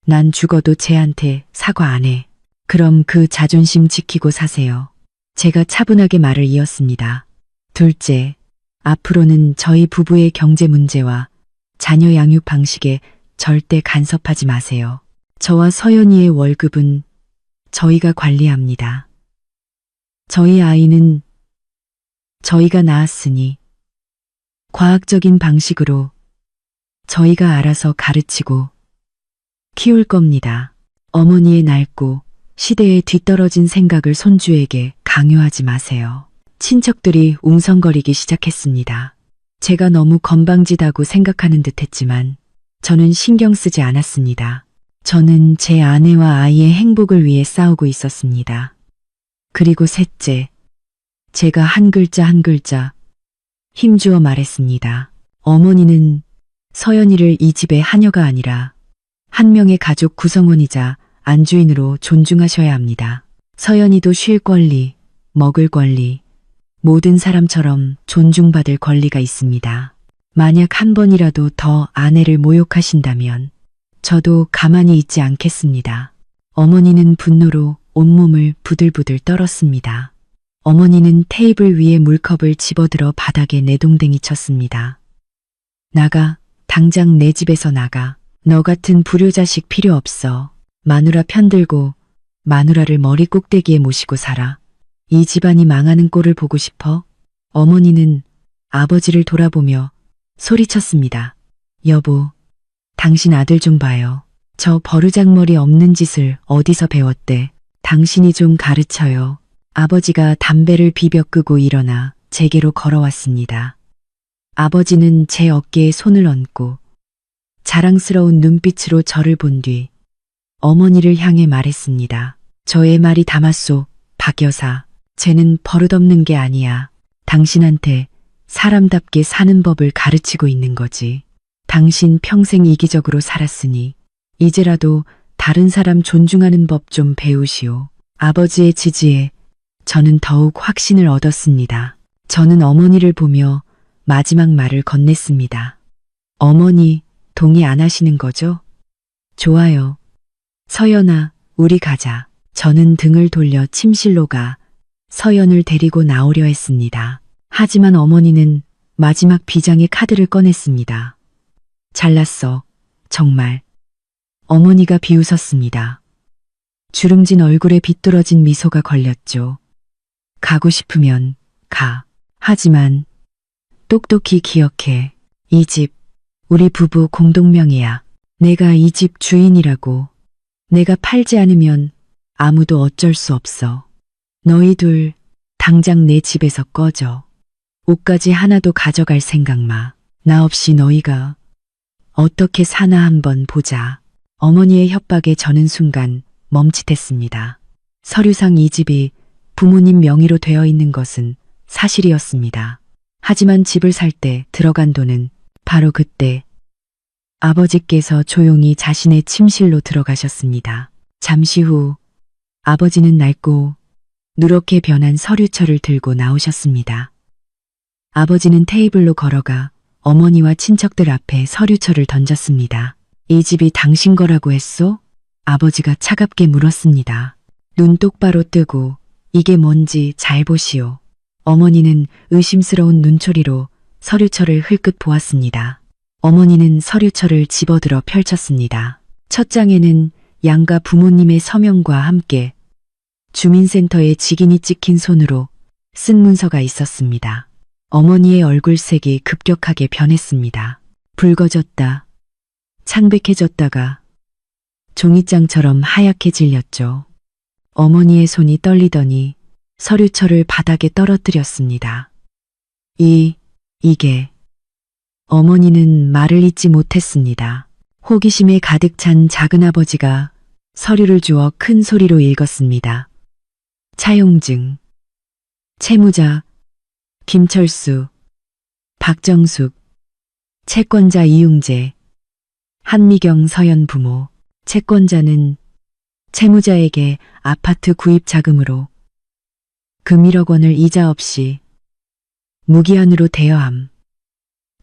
난 죽어도 쟤한테 사과 안 해. 그럼 그 자존심 지키고 사세요. 제가 차분하게 말을 이었습니다. 둘째, 앞으로는 저희 부부의 경제 문제와 자녀 양육 방식에 절대 간섭하지 마세요. 저와 서연이의 월급은 저희가 관리합니다. 저희 아이는 저희가 낳았으니 과학적인 방식으로 저희가 알아서 가르치고 키울 겁니다. 어머니의 낡고 시대에 뒤떨어진 생각을 손주에게 강요하지 마세요. 친척들이 웅성거리기 시작했습니다. 제가 너무 건방지다고 생각하는 듯 했지만 저는 신경 쓰지 않았습니다. 저는 제 아내와 아이의 행복을 위해 싸우고 있었습니다. 그리고 셋째, 제가 한 글자 한 글자 힘주어 말했습니다. 어머니는 서연이를 이 집의 하녀가 아니라 한 명의 가족 구성원이자 안주인으로 존중하셔야 합니다. 서연이도 쉴 권리, 먹을 권리, 모든 사람처럼 존중받을 권리가 있습니다. 만약 한 번이라도 더 아내를 모욕하신다면 저도 가만히 있지 않겠습니다. 어머니는 분노로 온몸을 부들부들 떨었습니다. 어머니는 테이블 위에 물컵을 집어들어 바닥에 내동댕이 쳤습니다. 나가, 당장 내 집에서 나가. 너 같은 불효자식 필요 없어. 마누라 편들고 마누라를 머리 꼭대기에 모시고 살아. 이 집안이 망하는 꼴을 보고 싶어? 어머니는 아버지를 돌아보며 소리쳤습니다. 여보, 당신 아들 좀 봐요. 저 버르장머리 없는 짓을 어디서 배웠대. 당신이 좀 가르쳐요. 아버지가 담배를 비벼 끄고 일어나 제게로 걸어왔습니다. 아버지는 제 어깨에 손을 얹고 자랑스러운 눈빛으로 저를 본 뒤 어머니를 향해 말했습니다. 저의 말이 담았소, 박 여사. 쟤는 버릇없는 게 아니야. 당신한테 사람답게 사는 법을 가르치고 있는 거지. 당신 평생 이기적으로 살았으니 이제라도 다른 사람 존중하는 법 좀 배우시오. 아버지의 지지에 저는 더욱 확신을 얻었습니다. 저는 어머니를 보며 마지막 말을 건넸습니다. 어머니, 동의 안 하시는 거죠? 좋아요. 서연아, 우리 가자. 저는 등을 돌려 침실로 가 서연을 데리고 나오려 했습니다. 하지만 어머니는 마지막 비장의 카드를 꺼냈습니다. 잘났어. 정말. 어머니가 비웃었습니다. 주름진 얼굴에 비뚤어진 미소가 걸렸죠. 가고 싶으면 가. 하지만 똑똑히 기억해. 이 집, 우리 부부 공동명의야. 내가 이 집 주인이라고. 내가 팔지 않으면 아무도 어쩔 수 없어. 너희 둘 당장 내 집에서 꺼져. 옷까지 하나도 가져갈 생각 마. 나 없이 너희가 어떻게 사나 한번 보자. 어머니의 협박에 저는 순간 멈칫했습니다. 서류상 이 집이 부모님 명의로 되어 있는 것은 사실이었습니다. 하지만 집을 살 때 들어간 돈은 바로 그때 아버지께서 조용히 자신의 침실로 들어가셨습니다. 잠시 후 아버지는 낡고 누렇게 변한 서류철을 들고 나오셨습니다. 아버지는 테이블로 걸어가 어머니와 친척들 앞에 서류철을 던졌습니다. 이 집이 당신 거라고 했소? 아버지가 차갑게 물었습니다. 눈 똑바로 뜨고 이게 뭔지 잘 보시오. 어머니는 의심스러운 눈초리로 서류철을 흘끗 보았습니다. 어머니는 서류철을 집어들어 펼쳤습니다. 첫 장에는 양가 부모님의 서명과 함께 주민센터에 직인이 찍힌 손으로 쓴 문서가 있었습니다. 어머니의 얼굴색이 급격하게 변했습니다. 붉어졌다. 창백해졌다가 종이장처럼 하얗게 질렸죠. 어머니의 손이 떨리더니 서류철을 바닥에 떨어뜨렸습니다. 이게. 어머니는 말을 잇지 못했습니다. 호기심에 가득 찬 작은아버지가 서류를 주어 큰 소리로 읽었습니다. 차용증, 채무자, 김철수, 박정숙, 채권자 이웅재, 한미경 서연 부모, 채권자는 채무자에게 아파트 구입 자금으로 금 1억 원을 이자 없이 무기한으로 대여함.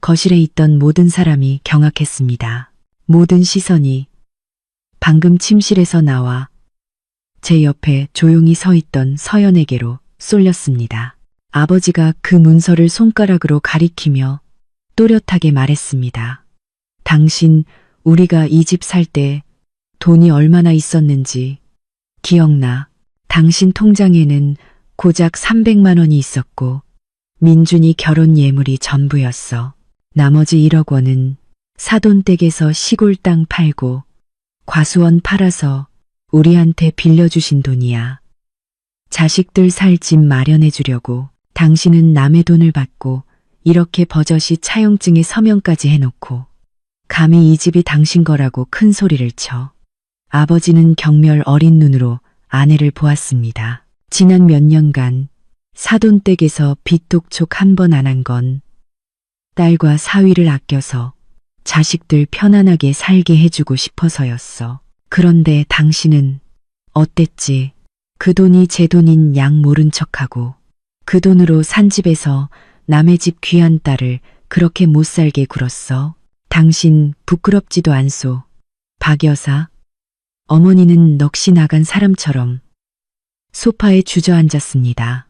거실에 있던 모든 사람이 경악했습니다. 모든 시선이 방금 침실에서 나와 제 옆에 조용히 서 있던 서연에게로 쏠렸습니다. 아버지가 그 문서를 손가락으로 가리키며 또렷하게 말했습니다. 당신, 우리가 이 집 살 때 돈이 얼마나 있었는지 기억나. 당신 통장에는 고작 300만 원이 있었고 민준이 결혼 예물이 전부였어. 나머지 1억 원은 사돈댁에서 시골 땅 팔고 과수원 팔아서 우리한테 빌려주신 돈이야. 자식들 살 집 마련해 주려고. 당신은 남의 돈을 받고 이렇게 버젓이 차용증에 서명까지 해놓고 감히 이 집이 당신 거라고 큰 소리를 쳐. 아버지는 경멸 어린 눈으로 아내를 보았습니다. 지난 몇 년간 사돈댁에서 빚독촉 한 번 안 한 건 딸과 사위를 아껴서 자식들 편안하게 살게 해주고 싶어서였어. 그런데 당신은 어땠지? 그 돈이 제 돈인 양 모른 척하고 그 돈으로 산 집에서 남의 집 귀한 딸을 그렇게 못 살게 굴었어. 당신 부끄럽지도 않소. 박 여사. 어머니는 넋이 나간 사람처럼 소파에 주저앉았습니다.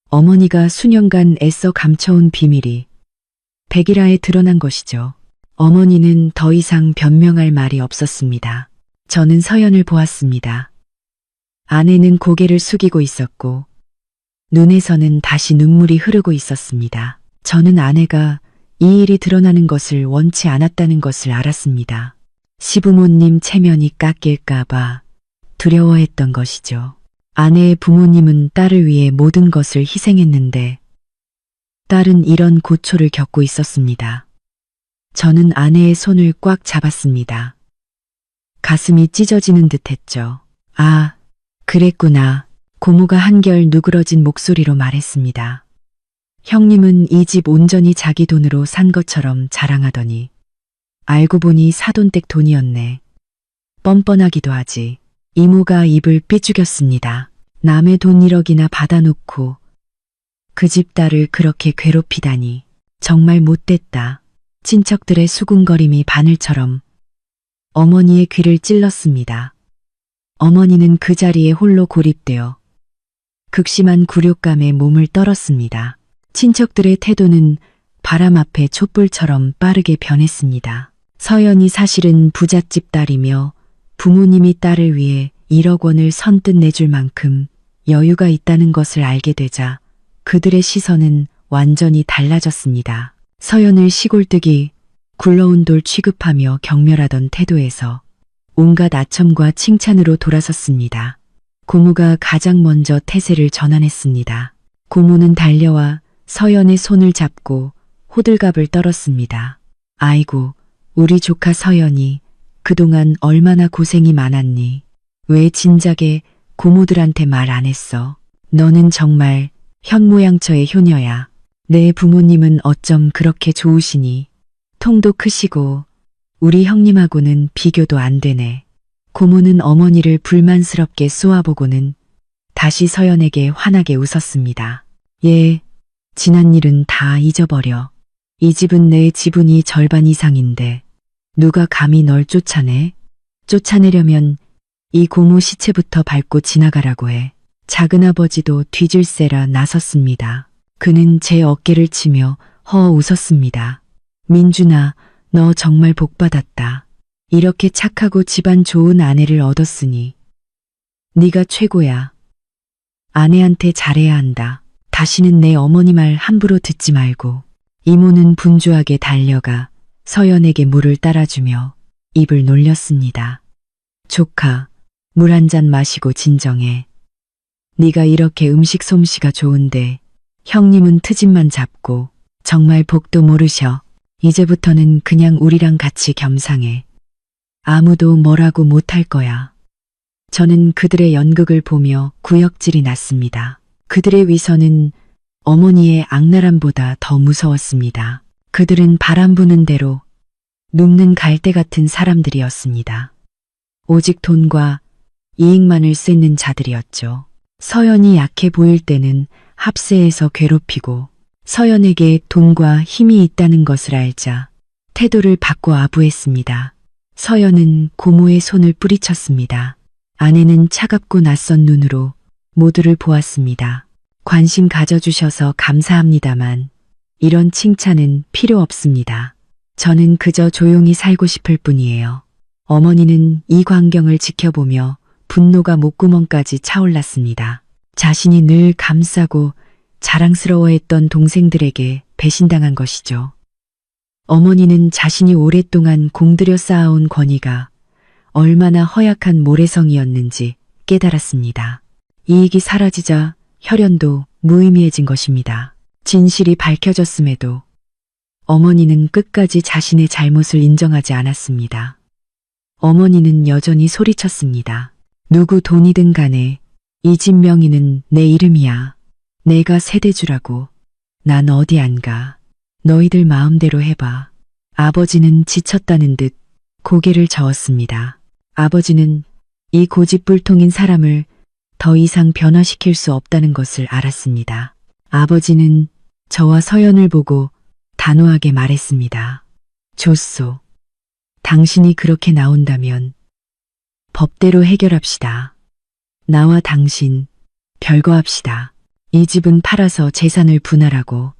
어머니가 수년간 애써 감춰온 비밀이 백일하에 드러난 것이죠. 어머니는 더 이상 변명할 말이 없었습니다. 저는 서연을 보았습니다. 아내는 고개를 숙이고 있었고 눈에서는 다시 눈물이 흐르고 있었습니다. 저는 아내가 이 일이 드러나는 것을 원치 않았다는 것을 알았습니다. 시부모님 체면이 깎일까봐 두려워했던 것이죠. 아내의 부모님은 딸을 위해 모든 것을 희생했는데 딸은 이런 고초를 겪고 있었습니다. 저는 아내의 손을 꽉 잡았습니다. 가슴이 찢어지는 듯 했죠. 아, 그랬구나. 고모가 한결 누그러진 목소리로 말했습니다. 형님은 이 집 온전히 자기 돈으로 산 것처럼 자랑하더니 알고 보니 사돈댁 돈이었네. 뻔뻔하기도 하지. 이모가 입을 삐죽였습니다. 남의 돈 1억이나 받아놓고 그 집 딸을 그렇게 괴롭히다니 정말 못됐다. 친척들의 수군거림이 바늘처럼 어머니의 귀를 찔렀습니다. 어머니는 그 자리에 홀로 고립되어 극심한 굴욕감에 몸을 떨었습니다. 친척들의 태도는 바람 앞에 촛불처럼 빠르게 변했습니다. 서연이 사실은 부잣집 딸이며 부모님이 딸을 위해 1억 원을 선뜻 내줄 만큼 여유가 있다는 것을 알게 되자 그들의 시선은 완전히 달라졌습니다. 서연을 시골뜨기, 굴러온 돌 취급하며 경멸하던 태도에서 온갖 아첨과 칭찬으로 돌아섰습니다. 고모가 가장 먼저 태세를 전환했습니다. 고모는 달려와 서연의 손을 잡고 호들갑을 떨었습니다. 아이고, 우리 조카 서연이 그동안 얼마나 고생이 많았니? 왜 진작에 고모들한테 말 안 했어? 너는 정말 현모양처의 효녀야. 내 부모님은 어쩜 그렇게 좋으시니? 통도 크시고 우리 형님하고는 비교도 안 되네. 고모는 어머니를 불만스럽게 쏘아보고는 다시 서연에게 환하게 웃었습니다. 예, 지난 일은 다 잊어버려. 이 집은 내 지분이 절반 이상인데 누가 감히 널 쫓아내? 쫓아내려면 이 고모 시체부터 밟고 지나가라고 해. 작은아버지도 뒤질세라 나섰습니다. 그는 제 어깨를 치며 허 웃었습니다. 민준아, 너 정말 복받았다. 이렇게 착하고 집안 좋은 아내를 얻었으니 네가 최고야. 아내한테 잘해야 한다. 다시는 내 어머니 말 함부로 듣지 말고. 이모는 분주하게 달려가 서연에게 물을 따라주며 입을 놀렸습니다. 조카, 물 한 잔 마시고 진정해. 네가 이렇게 음식 솜씨가 좋은데 형님은 트집만 잡고 정말 복도 모르셔. 이제부터는 그냥 우리랑 같이 겸상해. 아무도 뭐라고 못할 거야. 저는 그들의 연극을 보며 구역질이 났습니다. 그들의 위선은 어머니의 악랄함보다 더 무서웠습니다. 그들은 바람 부는 대로 눕는 갈대 같은 사람들이었습니다. 오직 돈과 이익만을 쫓는 자들이었죠. 서연이 약해 보일 때는 합세해서 괴롭히고 서연에게 돈과 힘이 있다는 것을 알자 태도를 바꿔 아부했습니다. 서연은 고모의 손을 뿌리쳤습니다. 아내는 차갑고 낯선 눈으로 모두를 보았습니다. 관심 가져주셔서 감사합니다만 이런 칭찬은 필요 없습니다. 저는 그저 조용히 살고 싶을 뿐이에요. 어머니는 이 광경을 지켜보며 분노가 목구멍까지 차올랐습니다. 자신이 늘 감싸고 자랑스러워했던 동생들에게 배신당한 것이죠. 어머니는 자신이 오랫동안 공들여 쌓아온 권위가 얼마나 허약한 모래성이었는지 깨달았습니다. 이익이 사라지자 혈연도 무의미해진 것입니다. 진실이 밝혀졌음에도 어머니는 끝까지 자신의 잘못을 인정하지 않았습니다. 어머니는 여전히 소리쳤습니다. 누구 돈이든 간에 이 집 명의는 내 이름이야. 내가 세대주라고. 난 어디 안 가. 너희들 마음대로 해봐. 아버지는 지쳤다는 듯 고개를 저었습니다. 아버지는 이 고집불통인 사람을 더 이상 변화시킬 수 없다는 것을 알았습니다. 아버지는 저와 서연을 보고 단호하게 말했습니다. 좋소. 당신이 그렇게 나온다면 법대로 해결합시다. 나와 당신 별거합시다. 이 집은 팔아서 재산을 분할하고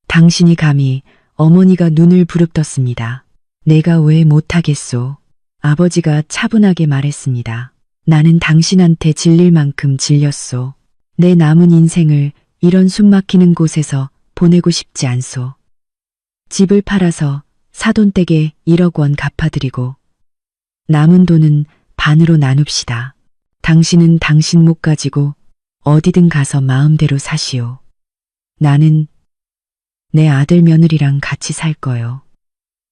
당신이 감히 어머니가 눈을 부릅떴습니다. 내가 왜 못하겠소? 아버지가 차분하게 말했습니다. 나는 당신한테 질릴 만큼 질렸소. 내 남은 인생을 이런 숨막히는 곳에서 보내고 싶지 않소. 집을 팔아서 사돈댁에 1억 원 갚아드리고 남은 돈은 반으로 나눕시다. 당신은 당신 목 가지고 어디든 가서 마음대로 사시오. 나는 내 아들 며느리랑 같이 살 거요.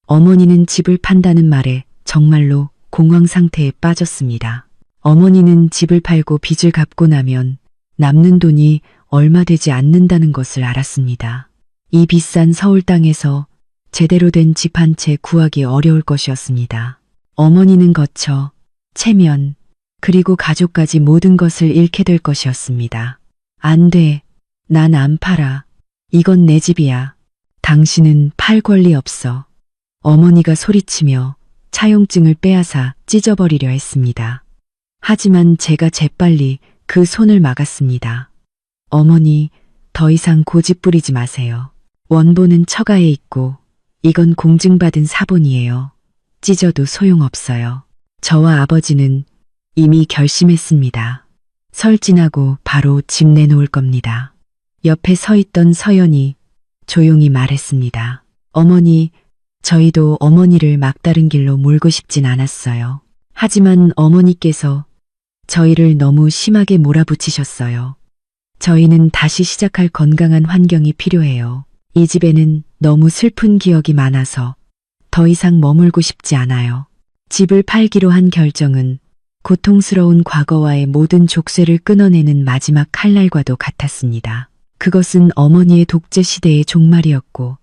어머니는 집을 판다는 말에 정말로 공황 상태에 빠졌습니다. 어머니는 집을 팔고 빚을 갚고 나면 남는 돈이 얼마 되지 않는다는 것을 알았습니다. 이 비싼 서울 땅에서 제대로 된 집 한 채 구하기 어려울 것이었습니다. 어머니는 거쳐, 체면, 그리고 가족까지 모든 것을 잃게 될 것이었습니다. 안 돼. 난 안 팔아. 이건 내 집이야. 당신은 팔 권리 없어. 어머니가 소리치며 차용증을 빼앗아 찢어버리려 했습니다. 하지만 제가 재빨리 그 손을 막았습니다. 어머니, 더 이상 고집 부리지 마세요. 원본은 처가에 있고 이건 공증받은 사본이에요. 찢어도 소용없어요. 저와 아버지는 이미 결심했습니다. 설 지나고 바로 집 내놓을 겁니다. 옆에 서 있던 서연이 조용히 말했습니다. 어머니, 저희도 어머니를 막다른 길로 몰고 싶진 않았어요. 하지만 어머니께서 저희를 너무 심하게 몰아붙이셨어요. 저희는 다시 시작할 건강한 환경이 필요해요. 이 집에는 너무 슬픈 기억이 많아서 더 이상 머물고 싶지 않아요. 집을 팔기로 한 결정은 고통스러운 과거와의 모든 족쇄를 끊어내는 마지막 칼날과도 같았습니다. 그것은 어머니의 독재 시대의 종말이었고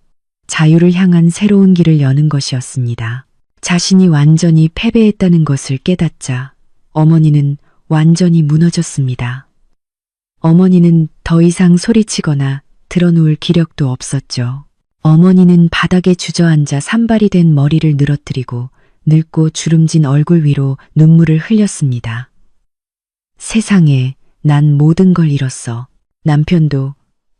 자유를 향한 새로운 길을 여는 것이었습니다. 자신이 완전히 패배했다는 것을 깨닫자 어머니는 완전히 무너졌습니다. 어머니는 더 이상 소리치거나 드러누울 기력도 없었죠. 어머니는 바닥에 주저앉아 산발이 된 머리를 늘어뜨리고 늙고 주름진 얼굴 위로 눈물을 흘렸습니다. 세상에, 난 모든 걸 잃었어. 남편도,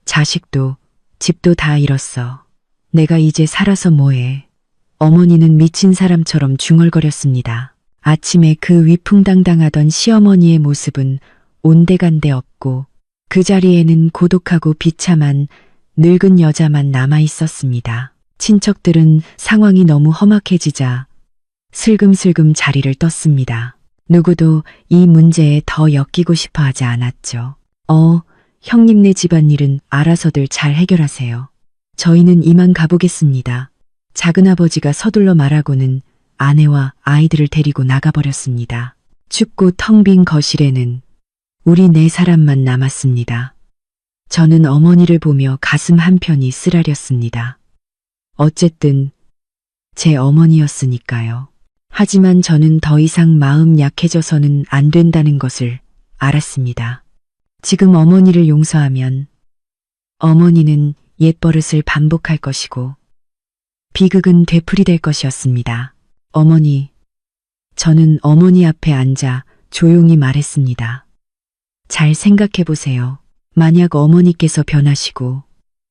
자식도, 집도 다 잃었어. 내가 이제 살아서 뭐해. 어머니는 미친 사람처럼 중얼거렸습니다. 아침에 그 위풍당당하던 시어머니의 모습은 온데간데 없고 그 자리에는 고독하고 비참한 늙은 여자만 남아 있었습니다. 친척들은 상황이 너무 험악해지자 슬금슬금 자리를 떴습니다. 누구도 이 문제에 더 엮이고 싶어 하지 않았죠. 형님네 집안일은 알아서들 잘 해결하세요. 저희는 이만 가보겠습니다. 작은아버지가 서둘러 말하고는 아내와 아이들을 데리고 나가버렸습니다. 춥고 텅 빈 거실에는 우리 네 사람만 남았습니다. 저는 어머니를 보며 가슴 한편이 쓰라렸습니다. 어쨌든 제 어머니였으니까요. 하지만 저는 더 이상 마음 약해져서는 안 된다는 것을 알았습니다. 지금 어머니를 용서하면 어머니는 옛버릇을 반복할 것이고 비극은 되풀이될 것이었습니다. 어머니, 저는 어머니 앞에 앉아 조용히 말했습니다. 잘 생각해 보세요. 만약 어머니께서 변하시고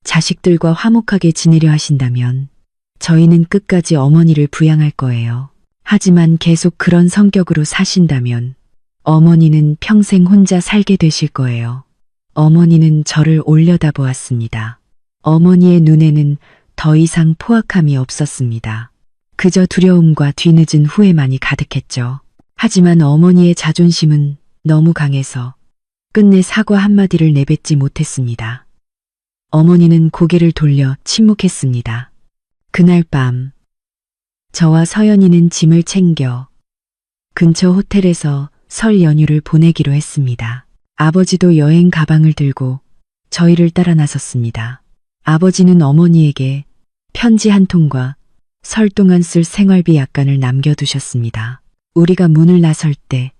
자식들과 화목하게 지내려 하신다면 저희는 끝까지 어머니를 부양할 거예요. 하지만 계속 그런 성격으로 사신다면 어머니는 평생 혼자 살게 되실 거예요. 어머니는 저를 올려다보았습니다. 어머니의 눈에는 더 이상 포악함이 없었습니다. 그저 두려움과 뒤늦은 후회만이 가득했죠. 하지만 어머니의 자존심은 너무 강해서 끝내 사과 한마디를 내뱉지 못했습니다. 어머니는 고개를 돌려 침묵했습니다. 그날 밤 저와 서연이는 짐을 챙겨 근처 호텔에서 설 연휴를 보내기로 했습니다. 아버지도 여행 가방을 들고 저희를 따라 나섰습니다. 아버지는 어머니에게 편지 한 통과 설 동안 쓸 생활비 약간을 남겨두셨습니다. 우리가 문을 나설 때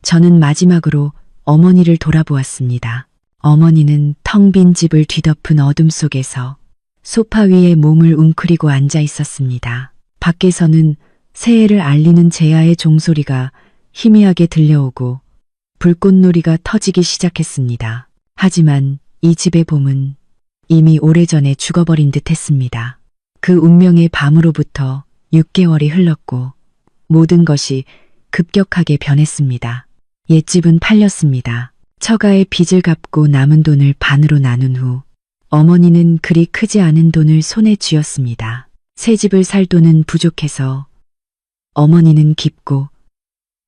저는 마지막으로 어머니를 돌아보았습니다. 어머니는 텅 빈 집을 뒤덮은 어둠 속에서 소파 위에 몸을 웅크리고 앉아 있었습니다. 밖에서는 새해를 알리는 제야의 종소리가 희미하게 들려오고 불꽃놀이가 터지기 시작했습니다. 하지만 이 집의 봄은 이미 오래전에 죽어버린 듯 했습니다. 그 운명의 밤으로부터 6개월이 흘렀고 모든 것이 급격하게 변했습니다. 옛집은 팔렸습니다. 처가의 빚을 갚고 남은 돈을 반으로 나눈 후 어머니는 그리 크지 않은 돈을 손에 쥐었습니다. 새 집을 살 돈은 부족해서 어머니는 깊고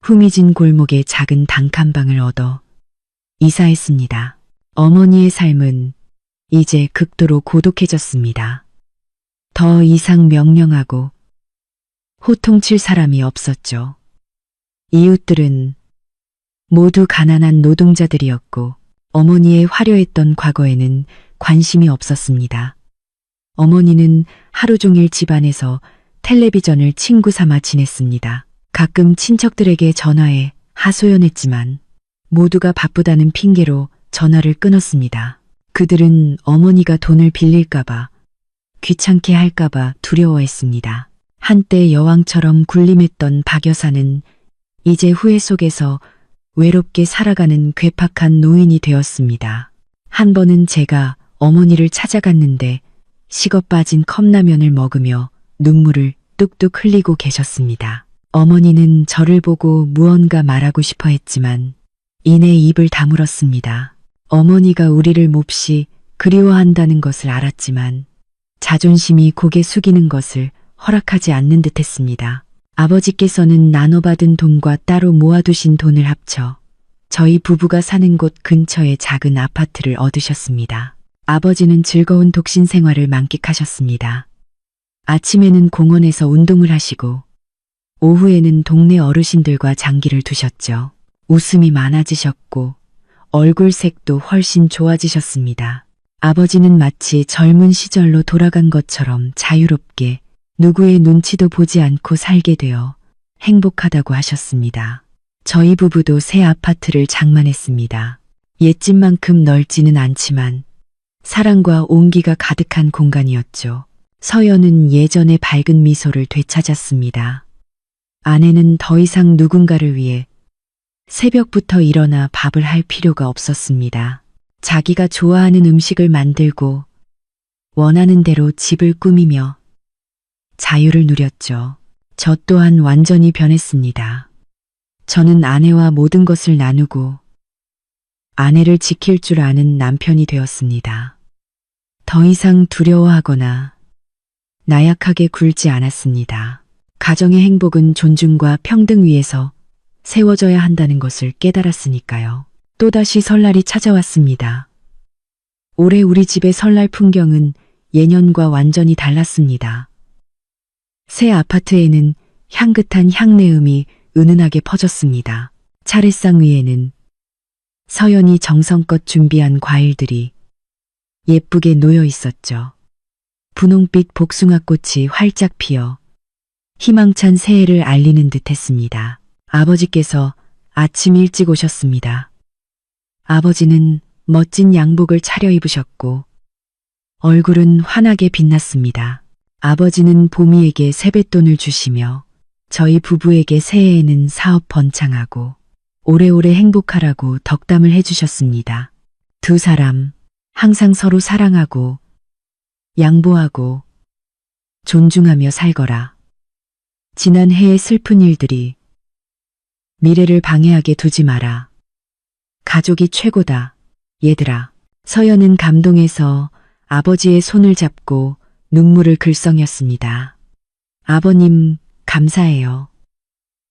후미진 골목에 작은 단칸방을 얻어 이사했습니다. 어머니의 삶은 이제 극도로 고독해졌습니다. 더 이상 명령하고 호통칠 사람이 없었죠. 이웃들은 모두 가난한 노동자들이었고 어머니의 화려했던 과거에는 관심이 없었습니다. 어머니는 하루 종일 집안에서 텔레비전을 친구 삼아 지냈습니다. 가끔 친척들에게 전화해 하소연했지만 모두가 바쁘다는 핑계로 전화를 끊었습니다. 그들은 어머니가 돈을 빌릴까봐, 귀찮게 할까봐 두려워했습니다. 한때 여왕처럼 군림했던 박 여사는 이제 후회 속에서 외롭게 살아가는 괴팍한 노인이 되었습니다. 한 번은 제가 어머니를 찾아갔는데 식어 빠진 컵라면을 먹으며 눈물을 뚝뚝 흘리고 계셨습니다. 어머니는 저를 보고 무언가 말하고 싶어 했지만 이내 입을 다물었습니다. 어머니가 우리를 몹시 그리워한다는 것을 알았지만 자존심이 고개 숙이는 것을 허락하지 않는 듯 했습니다. 아버지께서는 나눠받은 돈과 따로 모아두신 돈을 합쳐 저희 부부가 사는 곳 근처에 작은 아파트를 얻으셨습니다. 아버지는 즐거운 독신 생활을 만끽하셨습니다. 아침에는 공원에서 운동을 하시고 오후에는 동네 어르신들과 장기를 두셨죠. 웃음이 많아지셨고 얼굴 색도 훨씬 좋아지셨습니다. 아버지는 마치 젊은 시절로 돌아간 것처럼 자유롭게 누구의 눈치도 보지 않고 살게 되어 행복하다고 하셨습니다. 저희 부부도 새 아파트를 장만했습니다. 옛집만큼 넓지는 않지만 사랑과 온기가 가득한 공간이었죠. 서연은 예전의 밝은 미소를 되찾았습니다. 아내는 더 이상 누군가를 위해 새벽부터 일어나 밥을 할 필요가 없었습니다. 자기가 좋아하는 음식을 만들고 원하는 대로 집을 꾸미며 자유를 누렸죠. 저 또한 완전히 변했습니다. 저는 아내와 모든 것을 나누고 아내를 지킬 줄 아는 남편이 되었습니다. 더 이상 두려워하거나 나약하게 굴지 않았습니다. 가정의 행복은 존중과 평등 위에서 세워져야 한다는 것을 깨달았으니까요. 또다시 설날이 찾아왔습니다. 올해 우리 집의 설날 풍경은 예년과 완전히 달랐습니다. 새 아파트에는 향긋한 향내음이 은은하게 퍼졌습니다. 차례상 위에는 서연이 정성껏 준비한 과일들이 예쁘게 놓여 있었죠. 분홍빛 복숭아꽃이 활짝 피어 희망찬 새해를 알리는 듯 했습니다. 아버지께서 아침 일찍 오셨습니다. 아버지는 멋진 양복을 차려입으셨고 얼굴은 환하게 빛났습니다. 아버지는 보미에게 세뱃돈을 주시며 저희 부부에게 새해에는 사업 번창하고 오래오래 행복하라고 덕담을 해주셨습니다. 두 사람 항상 서로 사랑하고 양보하고 존중하며 살거라. 지난 해의 슬픈 일들이 미래를 방해하게 두지 마라. 가족이 최고다. 얘들아. 서연은 감동해서 아버지의 손을 잡고 눈물을 글썽였습니다. 아버님, 감사해요.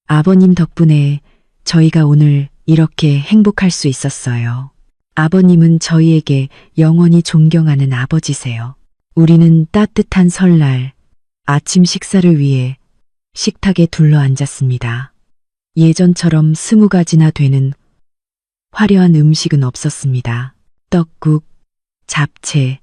아버님 덕분에 저희가 오늘 이렇게 행복할 수 있었어요. 아버님은 저희에게 영원히 존경하는 아버지세요. 우리는 따뜻한 설날 아침 식사를 위해 식탁에 둘러앉았습니다. 예전처럼 20가지나 되는 화려한 음식은 없었습니다. 떡국, 잡채,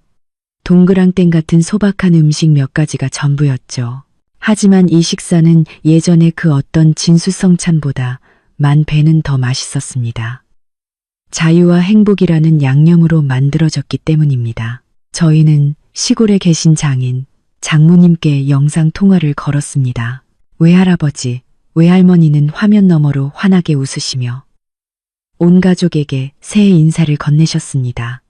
동그랑땡 같은 소박한 음식 몇 가지가 전부였죠. 하지만 이 식사는 예전의 그 어떤 진수성찬보다 만 배는 더 맛있었습니다. 자유와 행복이라는 양념으로 만들어졌기 때문입니다. 저희는 시골에 계신 장인, 장모님께 영상 통화를 걸었습니다. 외할아버지, 외할머니는 화면 너머로 환하게 웃으시며 온 가족에게 새해 인사를 건네셨습니다.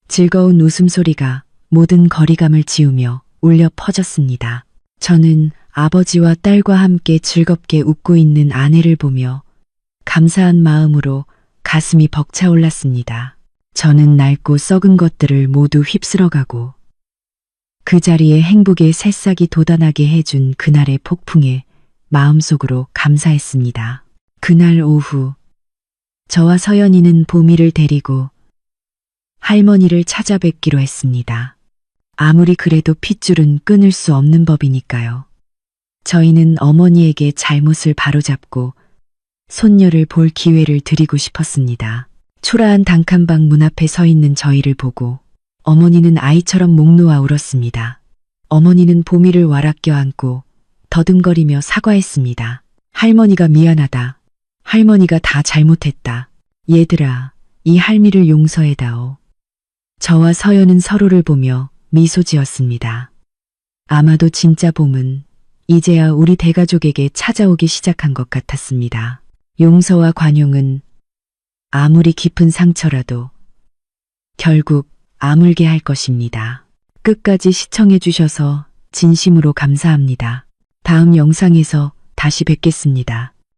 즐거운 웃음소리가 모든 거리감을 지우며 울려 퍼졌습니다. 저는 아버지와 딸과 함께 즐겁게 웃고 있는 아내를 보며 감사한 마음으로 가슴이 벅차올랐습니다. 저는 낡고 썩은 것들을 모두 휩쓸어가고 그 자리에 행복의 새싹이 돋아나게 해준 그날의 폭풍에 마음속으로 감사했습니다. 그날 오후 저와 서연이는 보미를 데리고 할머니를 찾아뵙기로 했습니다. 아무리 그래도 핏줄은 끊을 수 없는 법이니까요. 저희는 어머니에게 잘못을 바로잡고 손녀를 볼 기회를 드리고 싶었습니다. 초라한 단칸방 문 앞에 서 있는 저희를 보고 어머니는 아이처럼 목 놓아 울었습니다. 어머니는 보미를 와락 껴안고 더듬거리며 사과했습니다. 할머니가 미안하다. 할머니가 다 잘못했다. 얘들아, 이 할미를 용서해다오. 저와 서연은 서로를 보며 미소 지었습니다. 아마도 진짜 봄은 이제야 우리 대가족에게 찾아오기 시작한 것 같았습니다. 용서와 관용은 아무리 깊은 상처라도 결국 아물게 할 것입니다. 끝까지 시청해 주셔서 진심으로 감사합니다. 다음 영상에서 다시 뵙겠습니다.